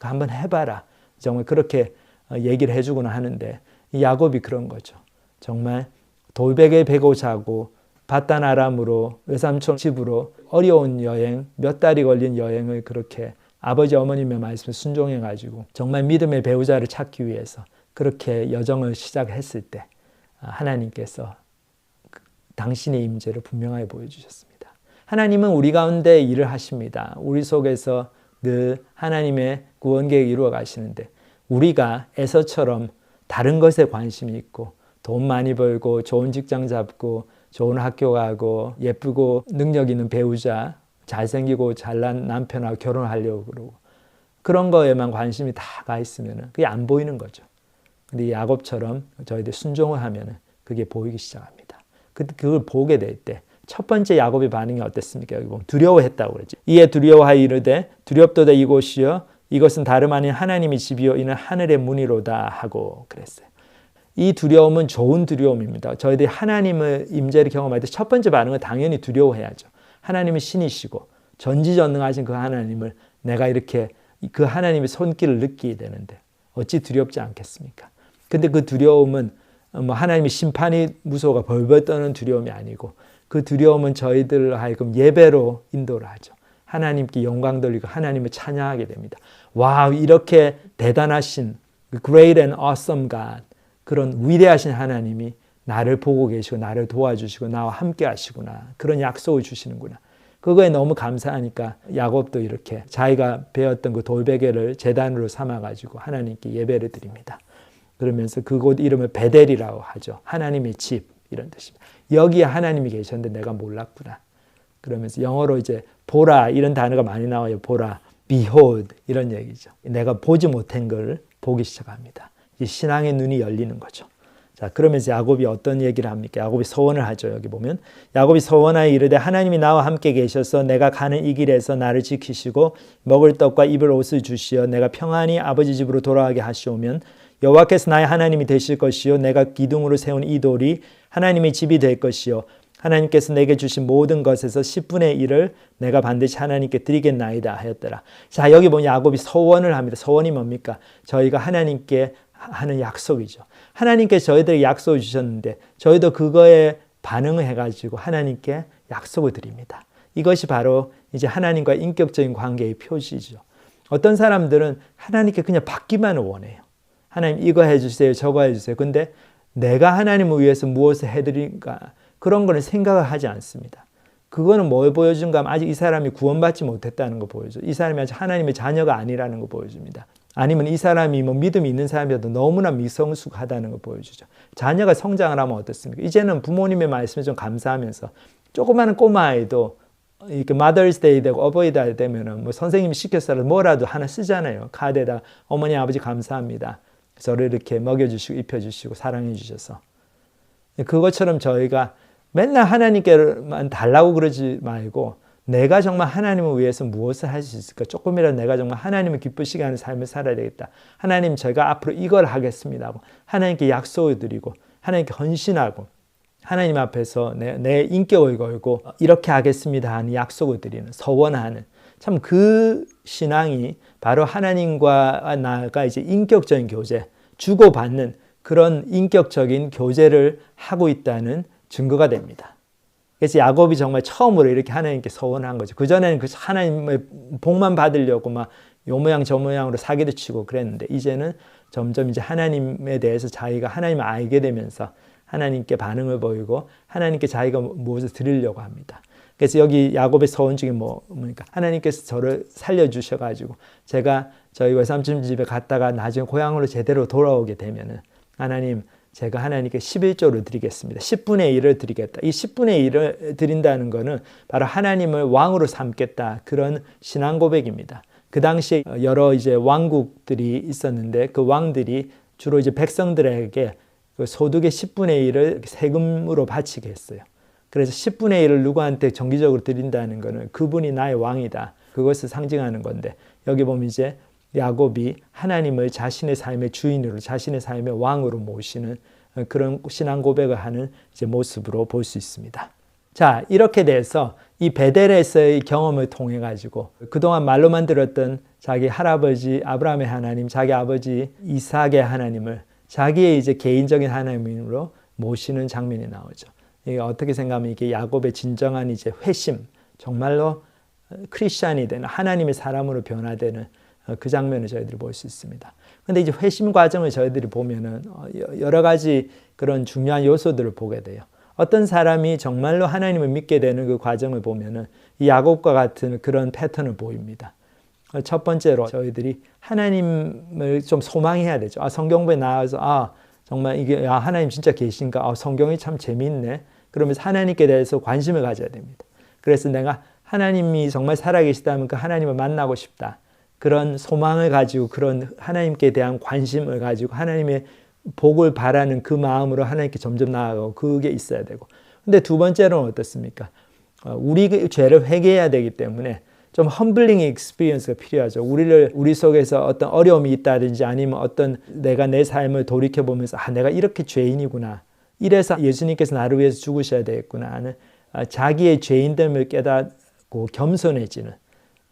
한번 해봐라. 정말 그렇게 얘기를 해주거나 하는데 이 야곱이 그런 거죠. 정말 돌베개 베고 자고 바단 아람으로 외삼촌 집으로 어려운 여행, 몇 달이 걸린 여행을 그렇게 아버지 어머님의 말씀에 순종해가지고 정말 믿음의 배우자를 찾기 위해서 그렇게 여정을 시작했을 때 하나님께서 당신의 임재를 분명하게 보여주셨습니다. 하나님은 우리 가운데 일을 하십니다. 우리 속에서 늘 하나님의 구원 계획 이루어 가시는데 우리가 에서처럼 다른 것에 관심이 있고 돈 많이 벌고 좋은 직장 잡고 좋은 학교 가고 예쁘고 능력 있는 배우자 잘생기고 잘난 남편하고 결혼하려고 그러고 그런 거에만 관심이 다 가 있으면 그게 안 보이는 거죠. 근데 야곱처럼 저희들 순종을 하면 그게 보이기 시작합니다. 그걸 보게 될 때 첫 번째 야곱의 반응이 어땠습니까? 여기 보면 두려워했다고 그러죠. 이에 두려워하여 이르되 두렵도다 이곳이여 이것은 다름 아닌 하나님의 집이요 이는 하늘의 문이로다 하고 그랬어요. 이 두려움은 좋은 두려움입니다. 저희들이 하나님의 임재를 경험할 때 첫 번째 반응은 당연히 두려워해야죠. 하나님은 신이시고 전지전능하신 그 하나님을 내가 이렇게 그 하나님의 손길을 느끼게 되는데 어찌 두렵지 않겠습니까? 근데 그 두려움은 뭐 하나님의 심판이 무서워가 벌벌 떠는 두려움이 아니고 그 두려움은 저희들 하여금 예배로 인도를 하죠. 하나님께 영광 돌리고 하나님을 찬양하게 됩니다. 와, 이렇게 대단하신 great and awesome God, 그런 위대하신 하나님이 나를 보고 계시고 나를 도와주시고 나와 함께 하시구나. 그런 약속을 주시는구나. 그거에 너무 감사하니까 야곱도 이렇게 자기가 배웠던 그 돌베개를 제단으로 삼아가지고 하나님께 예배를 드립니다. 그러면서 그곳 이름을 베델이라고 하죠. 하나님의 집 이런 뜻입니다. 여기에 하나님이 계셨는데 내가 몰랐구나. 그러면서 영어로 이제 보라 이런 단어가 많이 나와요. 보라, behold 이런 얘기죠. 내가 보지 못한 걸 보기 시작합니다. 이 신앙의 눈이 열리는 거죠. 자, 그러면서 야곱이 어떤 얘기를 합니까? 야곱이 서원을 하죠. 여기 보면 야곱이 서원하여 이르되 하나님이 나와 함께 계셔서 내가 가는 이 길에서 나를 지키시고 먹을 떡과 입을 옷을 주시어 내가 평안히 아버지 집으로 돌아가게 하시오면 여호와께서 나의 하나님이 되실 것이요 내가 기둥으로 세운 이 돌이 하나님의 집이 될 것이요 하나님께서 내게 주신 모든 것에서 10분의 1을 내가 반드시 하나님께 드리겠나이다 하였더라. 자, 여기 보면 야곱이 서원을 합니다. 서원이 뭡니까? 저희가 하나님께 하는 약속이죠. 하나님께서 저희들에게 약속을 주셨는데 저희도 그거에 반응을 해가지고 하나님께 약속을 드립니다. 이것이 바로 이제 하나님과 인격적인 관계의 표시죠. 어떤 사람들은 하나님께 그냥 받기만 원해요. 하나님 이거 해주세요, 저거 해주세요. 근데 내가 하나님을 위해서 무엇을 해드릴까? 그런 거는 생각을 하지 않습니다. 그거는 뭘 보여준가 하면 아직 이 사람이 구원받지 못했다는 거 보여줘. 이 사람이 아직 하나님의 자녀가 아니라는 거 보여줍니다. 아니면 이 사람이 뭐 믿음이 있는 사람이라도 너무나 미성숙하다는 거 보여주죠. 자녀가 성장을 하면 어떻습니까? 이제는 부모님의 말씀에 좀 감사하면서 조그마한 꼬마아이도 이렇게 마더스데이 되고 어버이달 되면은 뭐 선생님이 시켰어도 뭐라도 하나 쓰잖아요. 카드에다 어머니 아버지 감사합니다. 저를 이렇게 먹여주시고 입혀주시고 사랑해 주셔서. 그것처럼 저희가 맨날 하나님께만 달라고 그러지 말고 내가 정말 하나님을 위해서 무엇을 할 수 있을까? 조금이라도 내가 정말 하나님을 기쁘시게 하는 삶을 살아야 되겠다. 하나님 제가 앞으로 이걸 하겠습니다 하고 하나님께 약속을 드리고 하나님께 헌신하고 하나님 앞에서 내 인격을 걸고 이렇게 하겠습니다 하는 약속을 드리는 서원하는 참 그 신앙이 바로 하나님과 나가 이제 인격적인 교제 주고받는 그런 인격적인 교제를 하고 있다는 증거가 됩니다. 그래서 야곱이 정말 처음으로 이렇게 하나님께 서원한 거죠. 그전에는 그 하나님의 복만 받으려고 막 요 모양 저 모양으로 사기도 치고 그랬는데 이제는 점점 이제 하나님에 대해서 자기가 하나님을 알게 되면서 하나님께 반응을 보이고 하나님께 자기가 무엇을 드리려고 합니다. 그래서 여기 야곱의 서원 중에 뭡니까? 하나님께서 저를 살려주셔가지고 제가 저희 외삼촌 집에 갔다가 나중에 고향으로 제대로 돌아오게 되면은 하나님 제가 하나님께 11조를 드리겠습니다. 10분의 1을 드리겠다. 이 10분의 1을 드린다는 것은 바로 하나님을 왕으로 삼겠다. 그런 신앙 고백입니다. 그 당시에 여러 이제 왕국들이 있었는데 그 왕들이 주로 이제 백성들에게 그 소득의 10분의 1을 세금으로 바치게 했어요. 그래서 10분의 1을 누구한테 정기적으로 드린다는 것은 그분이 나의 왕이다. 그것을 상징하는 건데 여기 보면 이제 야곱이 하나님을 자신의 삶의 주인으로 자신의 삶의 왕으로 모시는 그런 신앙 고백을 하는 이제 모습으로 볼 수 있습니다. 자, 이렇게 돼서 이 베델에서의 경험을 통해 가지고 그동안 말로만 들었던 자기 할아버지 아브라함의 하나님, 자기 아버지 이삭의 하나님을 자기의 이제 개인적인 하나님으로 모시는 장면이 나오죠. 이게 어떻게 생각하면 이게 야곱의 진정한 이제 회심, 정말로 크리스찬이 되는 하나님의 사람으로 변화되는 그 장면을 저희들이 볼 수 있습니다. 그런데 이제 회심 과정을 저희들이 보면은 여러 가지 그런 중요한 요소들을 보게 돼요. 어떤 사람이 정말로 하나님을 믿게 되는 그 과정을 보면은 이 야곱과 같은 그런 패턴을 보입니다. 첫 번째로 저희들이 하나님을 좀 소망해야 되죠. 성경부에 나와서 정말 이게 하나님 진짜 계신가? 성경이 참 재미있네. 그러면서 하나님께 대해서 관심을 가져야 됩니다. 그래서 내가 하나님이 정말 살아계시다면 그 하나님을 만나고 싶다. 그런 소망을 가지고 그런 하나님께 대한 관심을 가지고 하나님의 복을 바라는 그 마음으로 하나님께 점점 나아가고 그게 있어야 되고. 근데 두 번째로는 어떻습니까? 우리 죄를 회개해야 되기 때문에 좀 험블링 익스피리언스가 필요하죠. 우리 속에서 어떤 어려움이 있다든지 아니면 어떤 내가 내 삶을 돌이켜보면서 내가 이렇게 죄인이구나. 이래서 예수님께서 나를 위해서 죽으셔야 되겠구나 하는 자기의 죄인됨을 깨닫고 겸손해지는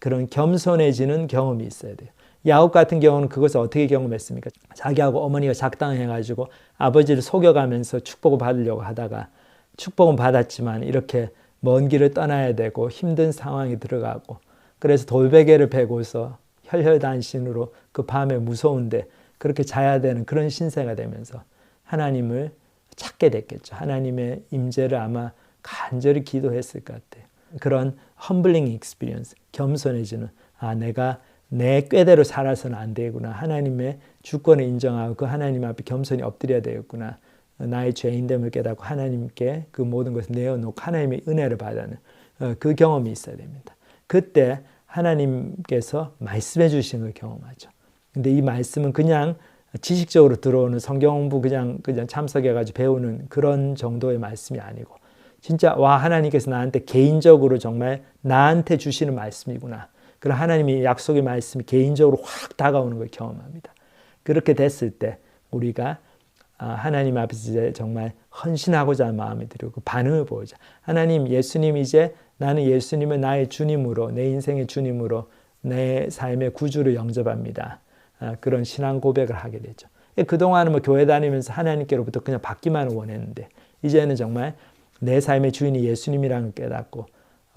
그런 겸손해지는 경험이 있어야 돼요. 야곱 같은 경우는 그것을 어떻게 경험했습니까? 자기하고 어머니가 작당해가지고 아버지를 속여가면서 축복을 받으려고 하다가 축복은 받았지만 이렇게 먼 길을 떠나야 되고 힘든 상황에 들어가고 그래서 돌베개를 베고서 혈혈단신으로 그 밤에 무서운데 그렇게 자야 되는 그런 신세가 되면서 하나님을 찾게 됐겠죠. 하나님의 임재를 아마 간절히 기도했을 것 같아요. 그런 험블링 익스피리언스, 겸손해지는 내가 내 꾀대로 살아서는 안 되구나. 하나님의 주권을 인정하고 그 하나님 앞에 겸손히 엎드려야 되겠구나. 나의 죄인됨을 깨닫고 하나님께 그 모든 것을 내어놓고 하나님의 은혜를 받는 그 경험이 있어야 됩니다. 그때 하나님께서 말씀해 주신 걸 경험하죠. 근데 이 말씀은 그냥 지식적으로 들어오는 성경 공부 그냥 참석해가지고 배우는 그런 정도의 말씀이 아니고 진짜 하나님께서 나한테 개인적으로 정말 나한테 주시는 말씀이구나. 그런 하나님의 약속의 말씀이 개인적으로 확 다가오는 걸 경험합니다. 그렇게 됐을 때 우리가 하나님 앞에서 이제 정말 헌신하고자 하는 마음이 들고 반응을 보이자. 하나님, 예수님 이제 나는 예수님을 나의 주님으로 내 인생의 주님으로 내 삶의 구주를 영접합니다. 그런 신앙 고백을 하게 되죠. 그동안은 교회 다니면서 하나님께로부터 그냥 받기만 원했는데 이제는 정말 내 삶의 주인이 예수님이라는 걸 깨닫고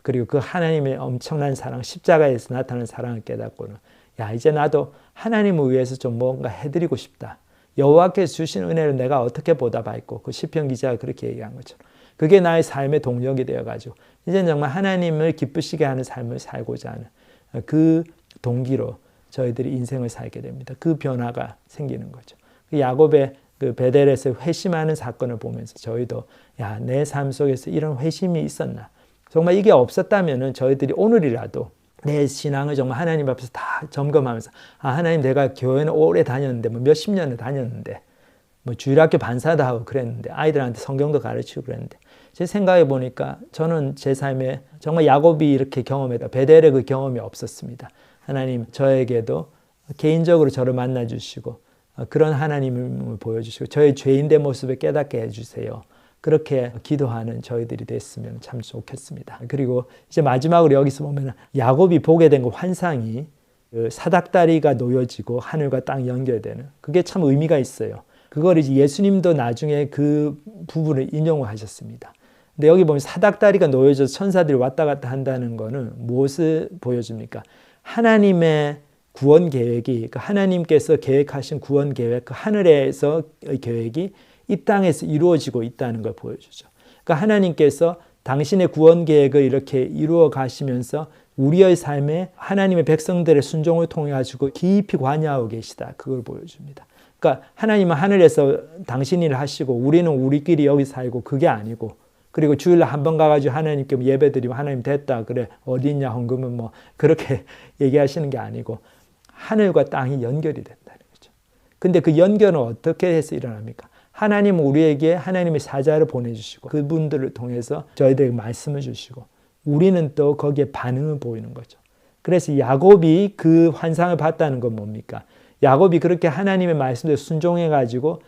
그리고 그 하나님의 엄청난 사랑, 십자가에서 나타나는 사랑을 깨닫고는 야, 이제 나도 하나님을 위해서 좀 뭔가 해드리고 싶다. 여호와께서 주신 은혜를 내가 어떻게 보답할고, 그 시편 기자가 그렇게 얘기한 것처럼 그게 나의 삶의 동력이 되어가지고 이제는 정말 하나님을 기쁘시게 하는 삶을 살고자 하는 그 동기로 저희들이 인생을 살게 됩니다. 그 변화가 생기는 거죠. 야곱의 그 베델에서 회심하는 사건을 보면서 저희도 야, 내 삶 속에서 이런 회심이 있었나. 정말 이게 없었다면은 저희들이 오늘이라도 내 신앙을 정말 하나님 앞에서 다 점검하면서 아, 하나님 내가 교회는 오래 다녔는데 뭐 몇십 년을 다녔는데 뭐 주일학교 반사도 하고 그랬는데 아이들한테 성경도 가르치고 그랬는데 제 생각해 보니까 저는 제 삶에 정말 야곱이 이렇게 경험했다. 베델의 그 경험이 없었습니다. 하나님 저에게도 개인적으로 저를 만나 주시고 그런 하나님을 보여주시고 저의 죄인된 모습을 깨닫게 해주세요. 그렇게 기도하는 저희들이 됐으면 참 좋겠습니다. 그리고 이제 마지막으로 여기서 보면 야곱이 보게 된 그 환상이 그 사닥다리가 놓여지고 하늘과 땅 연결되는 그게 참 의미가 있어요. 그걸 이제 예수님도 나중에 그 부분을 인용을 하셨습니다. 근데 여기 보면 사닥다리가 놓여져서 천사들이 왔다 갔다 한다는 거는 무엇을 보여줍니까? 하나님의 구원 계획이, 그 하나님께서 계획하신 구원 계획, 그 하늘에서의 계획이 이 땅에서 이루어지고 있다는 걸 보여주죠. 그러니까 하나님께서 당신의 구원 계획을 이렇게 이루어 가시면서 우리의 삶에 하나님의 백성들의 순종을 통해 가지고 깊이 관여하고 계시다. 그걸 보여줍니다. 그러니까 하나님은 하늘에서 당신 일을 하시고 우리는 우리끼리 여기 살고 그게 아니고 그리고 주일날 한 번 가가지고 하나님께 예배드리면 하나님 됐다. 그래 어디 있냐 헌금은 뭐 그렇게 얘기하시는 게 아니고 하늘과 땅이 연결이 된다는 거죠. 근데 그 연결은 어떻게 해서 일어납니까? 하나님은 우리에게 하나님의 사자를 보내주시고 그분들을 통해서 저희들에게 말씀을 주시고 우리는 또 거기에 반응을 보이는 거죠. 그래서 야곱이 그 환상을 봤다는 건 뭡니까? 야곱이 그렇게 하나님의 말씀에 순종해가지고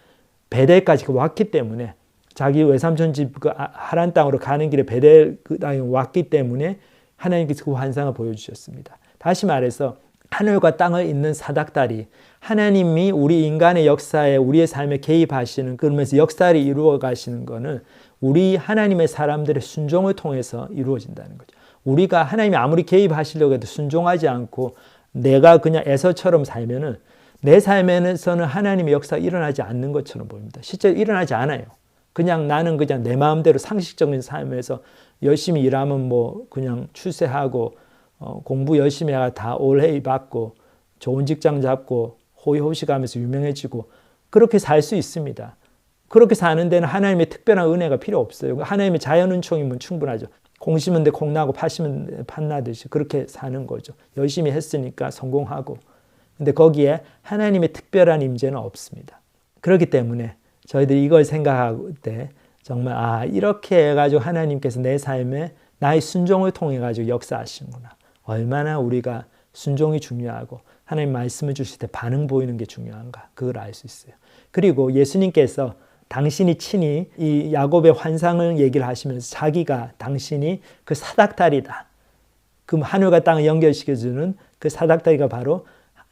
베델까지 왔기 때문에 자기 외삼촌 집 그 하란 땅으로 가는 길에 베델 그 땅에 왔기 때문에 하나님께서 그 환상을 보여주셨습니다. 다시 말해서 하늘과 땅을 잇는 사닥다리, 하나님이 우리 인간의 역사에 우리의 삶에 개입하시는 그러면서 역사를 이루어 가시는 것은 우리 하나님의 사람들의 순종을 통해서 이루어진다는 거죠. 우리가 하나님이 아무리 개입하시려고 해도 순종하지 않고 내가 그냥 에서처럼 살면은 내 삶에서는 하나님의 역사가 일어나지 않는 것처럼 보입니다. 실제로 일어나지 않아요. 그냥 나는 그냥 내 마음대로 상식적인 삶에서 열심히 일하면 뭐 그냥 출세하고 공부 열심히 해야 다 올해이 받고 좋은 직장 잡고 호의호식하면서 유명해지고 그렇게 살 수 있습니다. 그렇게 사는 데는 하나님의 특별한 은혜가 필요 없어요. 하나님의 자연 은총이면 충분하죠. 콩 심은 데 콩 나고 팥 심은 데 팥 나듯이 그렇게 사는 거죠. 열심히 했으니까 성공하고. 근데 거기에 하나님의 특별한 임재는 없습니다. 그렇기 때문에 저희들이 이걸 생각할 때 정말 이렇게 해가지고 하나님께서 내 삶에 나의 순종을 통해 가지고 역사하시는구나. 얼마나 우리가 순종이 중요하고 하나님 말씀을 주실 때 반응 보이는 게 중요한가. 그걸 알 수 있어요. 그리고 예수님께서 당신이 친히 이 야곱의 환상을 얘기를 하시면서 당신이 그 사닥다리다. 그 하늘과 땅을 연결시켜주는 그 사닥다리가 바로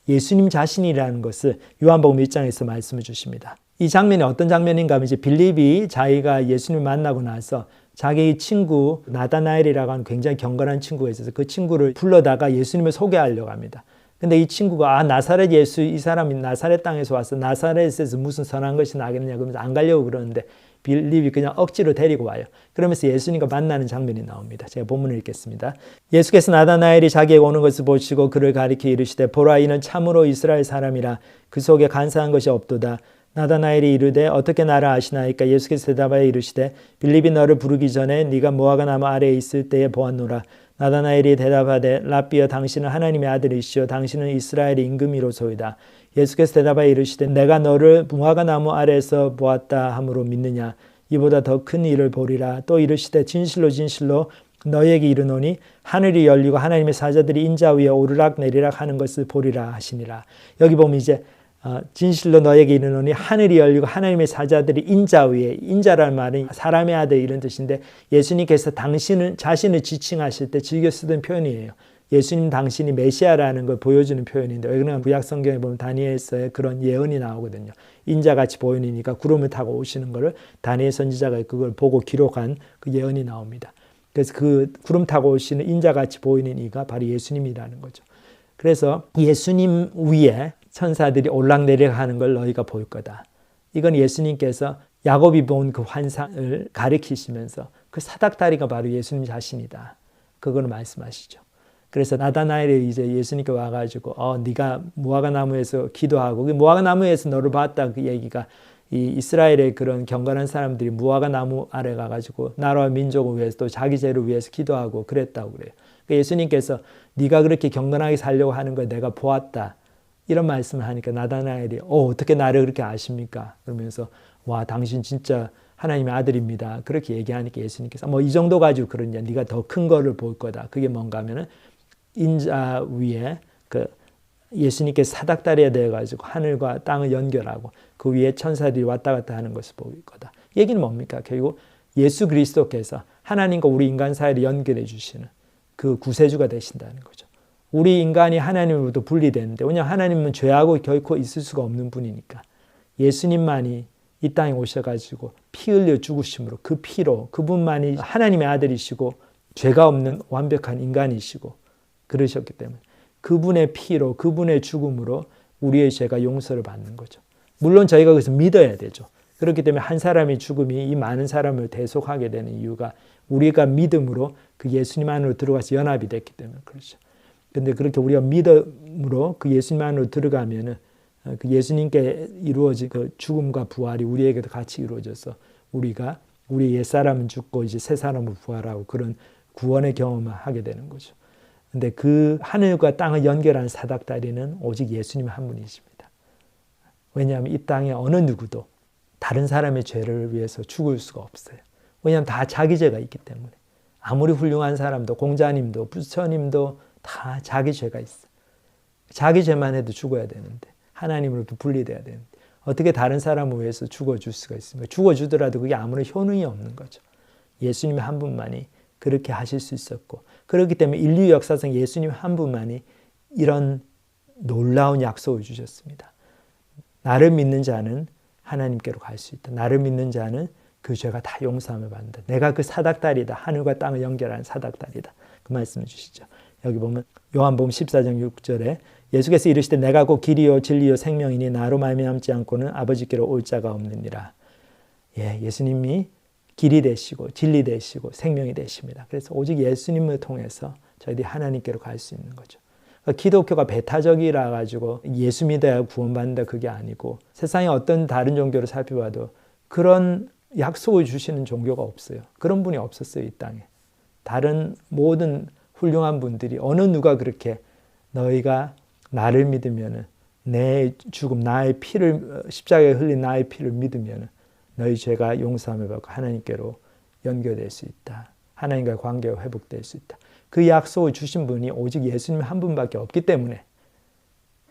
예수님 자신이라는 것을 요한복음 1장에서 말씀을 주십니다. 이 장면이 어떤 장면인가 하면 이제 빌립이 자기가 예수님을 만나고 나서 자기 친구 나다나엘이라고 하는 굉장히 경건한 친구가 있어서 그 친구를 불러다가 예수님을 소개하려고 합니다. 근데 이 친구가 나사렛 예수 이 사람이 나사렛 땅에서 와서 나사렛에서 무슨 선한 것이 나겠느냐 그러면서 안 가려고 그러는데 빌립이 그냥 억지로 데리고 와요. 그러면서 예수님과 만나는 장면이 나옵니다. 제가 본문을 읽겠습니다. 예수께서 나다나엘이 자기에게 오는 것을 보시고 그를 가리켜 이르시되 보라 이는 참으로 이스라엘 사람이라 그 속에 간사한 것이 없도다. 나다나엘이 이르되 어떻게 나를 아시나이까? 예수께서 대답하여 이르시되 빌립이 너를 부르기 전에 네가 무화과 나무 아래에 있을 때에 보았노라. 나다나엘이 대답하되 라삐여 당신은 하나님의 아들이시오 당신은 이스라엘의 임금이로소이다. 예수께서 대답하여 이르시되 내가 너를 무화과 나무 아래에서 보았다 함으로 믿느냐? 이보다 더 큰 일을 보리라. 또 이르시되 진실로 진실로 너희에게 이르노니 하늘이 열리고 하나님의 사자들이 인자 위에 오르락 내리락 하는 것을 보리라 하시니라. 여기 보면 이제 진실로 너에게 이르노니 하늘이 열리고 하나님의 사자들이 인자 위에, 인자라는 말은 사람의 아들 이런 뜻인데 예수님께서 당신은 자신을 지칭하실 때 즐겨 쓰던 표현이에요. 예수님 당신이 메시아라는 걸 보여주는 표현인데 왜 그러냐면 구약 성경에 보면 다니엘서에 그런 예언이 나오거든요. 인자같이 보이니까 구름을 타고 오시는 것을 다니엘 선지자가 그걸 보고 기록한 그 예언이 나옵니다. 그래서 그 구름 타고 오시는 인자같이 보이는 이가 바로 예수님이라는 거죠. 그래서 예수님 위에 천사들이 올락내리락 하는 걸 너희가 볼 거다. 이건 예수님께서 야곱이 본 그 환상을 가리키시면서 그 사닥다리가 바로 예수님 자신이다. 그걸 말씀하시죠. 그래서 나다나엘이 이제 예수님께 와가지고 네가 무화과나무에서 기도하고 그 무화과나무에서 너를 봤다 그 얘기가 이 이스라엘의 그런 경건한 사람들이 무화과나무 아래 가가지고 나라와 민족을 위해서 또 자기 죄를 위해서 기도하고 그랬다고 그래요. 그러니까 예수님께서 네가 그렇게 경건하게 살려고 하는 걸 내가 보았다. 이런 말씀을 하니까 나다나엘이 어떻게 나를 그렇게 아십니까? 그러면서 와 당신 진짜 하나님의 아들입니다. 그렇게 얘기하니까 예수님께서 이 정도 가지고 그러냐. 네가 더 큰 거를 볼 거다. 그게 뭔가 하면은 인자 위에 그 예수님께 사닥다리에 대해 가지고 하늘과 땅을 연결하고 그 위에 천사들이 왔다 갔다 하는 것을 볼 거다. 얘기는 뭡니까? 결국 예수 그리스도께서 하나님과 우리 인간 사이를 연결해 주시는 그 구세주가 되신다는 거죠. 우리 인간이 하나님으로부터 분리되는데 왜냐하면 하나님은 죄하고 결코 있을 수가 없는 분이니까 예수님만이 이 땅에 오셔가지고 피 흘려 죽으심으로 그 피로 그분만이 하나님의 아들이시고 죄가 없는 완벽한 인간이시고 그러셨기 때문에 그분의 피로 그분의 죽음으로 우리의 죄가 용서를 받는 거죠. 물론 저희가 그것을 믿어야 되죠. 그렇기 때문에 한 사람의 죽음이 이 많은 사람을 대속하게 되는 이유가 우리가 믿음으로 그 예수님 안으로 들어가서 연합이 됐기 때문에 그렇죠. 그런데 그렇게 우리가 믿음으로 그 예수님 안으로 들어가면은 그 예수님께 이루어진 그 죽음과 부활이 우리에게도 같이 이루어져서 우리가 우리 옛사람은 죽고 이제 새 사람을 부활하고 그런 구원의 경험을 하게 되는 거죠. 근데 그 하늘과 땅을 연결하는 사닥다리는 오직 예수님 한 분이십니다. 왜냐하면 이 땅에 어느 누구도 다른 사람의 죄를 위해서 죽을 수가 없어요. 왜냐하면 다 자기 죄가 있기 때문에. 아무리 훌륭한 사람도 공자님도 부처님도 다 자기 죄가 있어요. 자기 죄만 해도 죽어야 되는데 하나님으로부터 분리돼야 되는데 어떻게 다른 사람을 위해서 죽어줄 수가 있습니까? 죽어주더라도 그게 아무런 효능이 없는 거죠. 예수님 한 분만이 그렇게 하실 수 있었고 그렇기 때문에 인류 역사상 예수님 한 분만이 이런 놀라운 약속을 주셨습니다. 나를 믿는 자는 하나님께로 갈 수 있다. 나를 믿는 자는 그 죄가 다 용서함을 받는다. 내가 그 사닥다리다. 하늘과 땅을 연결하는 사닥다리다. 그 말씀을 주시죠. 여기 보면 요한복음 14장 6절에 예수께서 이르시되 내가 곧 길이요 진리요 생명이니 나로 말미암지 않고는 아버지께로 올 자가 없느니라. 예수님이 길이 되시고 진리 되시고 생명이 되십니다. 그래서 오직 예수님을 통해서 저희들이 하나님께로 갈 수 있는 거죠. 그러니까 기독교가 배타적이라 가지고 예수 믿어야 구원받는다 그게 아니고 세상에 어떤 다른 종교를 살펴봐도 그런 약속을 주시는 종교가 없어요. 그런 분이 없었어요. 이 땅에. 다른 모든 훌륭한 분들이 어느 누가 그렇게 너희가 나를 믿으면 내 죽음 나의 피를 십자가에 흘린 나의 피를 믿으면 너희 죄가 용서함을 받고 하나님께로 연결될 수 있다. 하나님과의 관계가 회복될 수 있다. 그 약속을 주신 분이 오직 예수님 한 분밖에 없기 때문에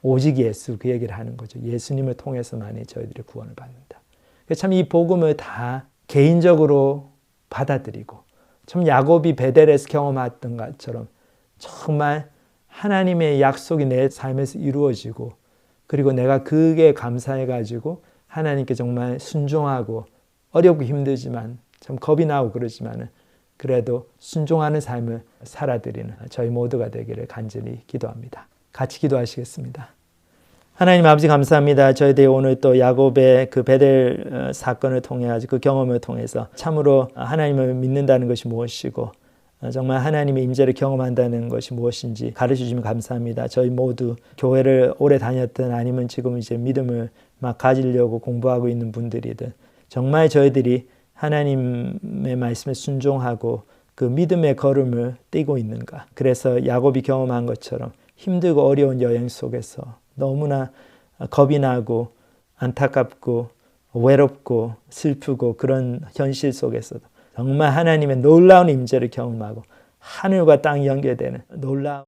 오직 예수 그 얘기를 하는 거죠. 예수님을 통해서만이 저희들이 구원을 받는다. 참 이 복음을 다 개인적으로 받아들이고 참 야곱이 베델에서 경험했던 것처럼 정말 하나님의 약속이 내 삶에서 이루어지고 그리고 내가 그게 감사해가지고 하나님께 정말 순종하고 어렵고 힘들지만 참 겁이 나고 그러지만 그래도 순종하는 삶을 살아드리는 저희 모두가 되기를 간절히 기도합니다. 같이 기도하시겠습니다. 하나님 아버지 감사합니다. 저희들이 오늘 또 야곱의 그 베델 사건을 통해 그 경험을 통해서 참으로 하나님을 믿는다는 것이 무엇이고 정말 하나님의 임재를 경험한다는 것이 무엇인지 가르쳐주시면 감사합니다. 저희 모두 교회를 오래 다녔든 아니면 지금 이제 믿음을 막 가지려고 공부하고 있는 분들이든 정말 저희들이 하나님의 말씀에 순종하고 그 믿음의 걸음을 띄고 있는가. 그래서 야곱이 경험한 것처럼 힘들고 어려운 여행 속에서 너무나 겁이 나고 안타깝고 외롭고 슬프고 그런 현실 속에서도 정말 하나님의 놀라운 임재를 경험하고 하늘과 땅이 연결되는 놀라운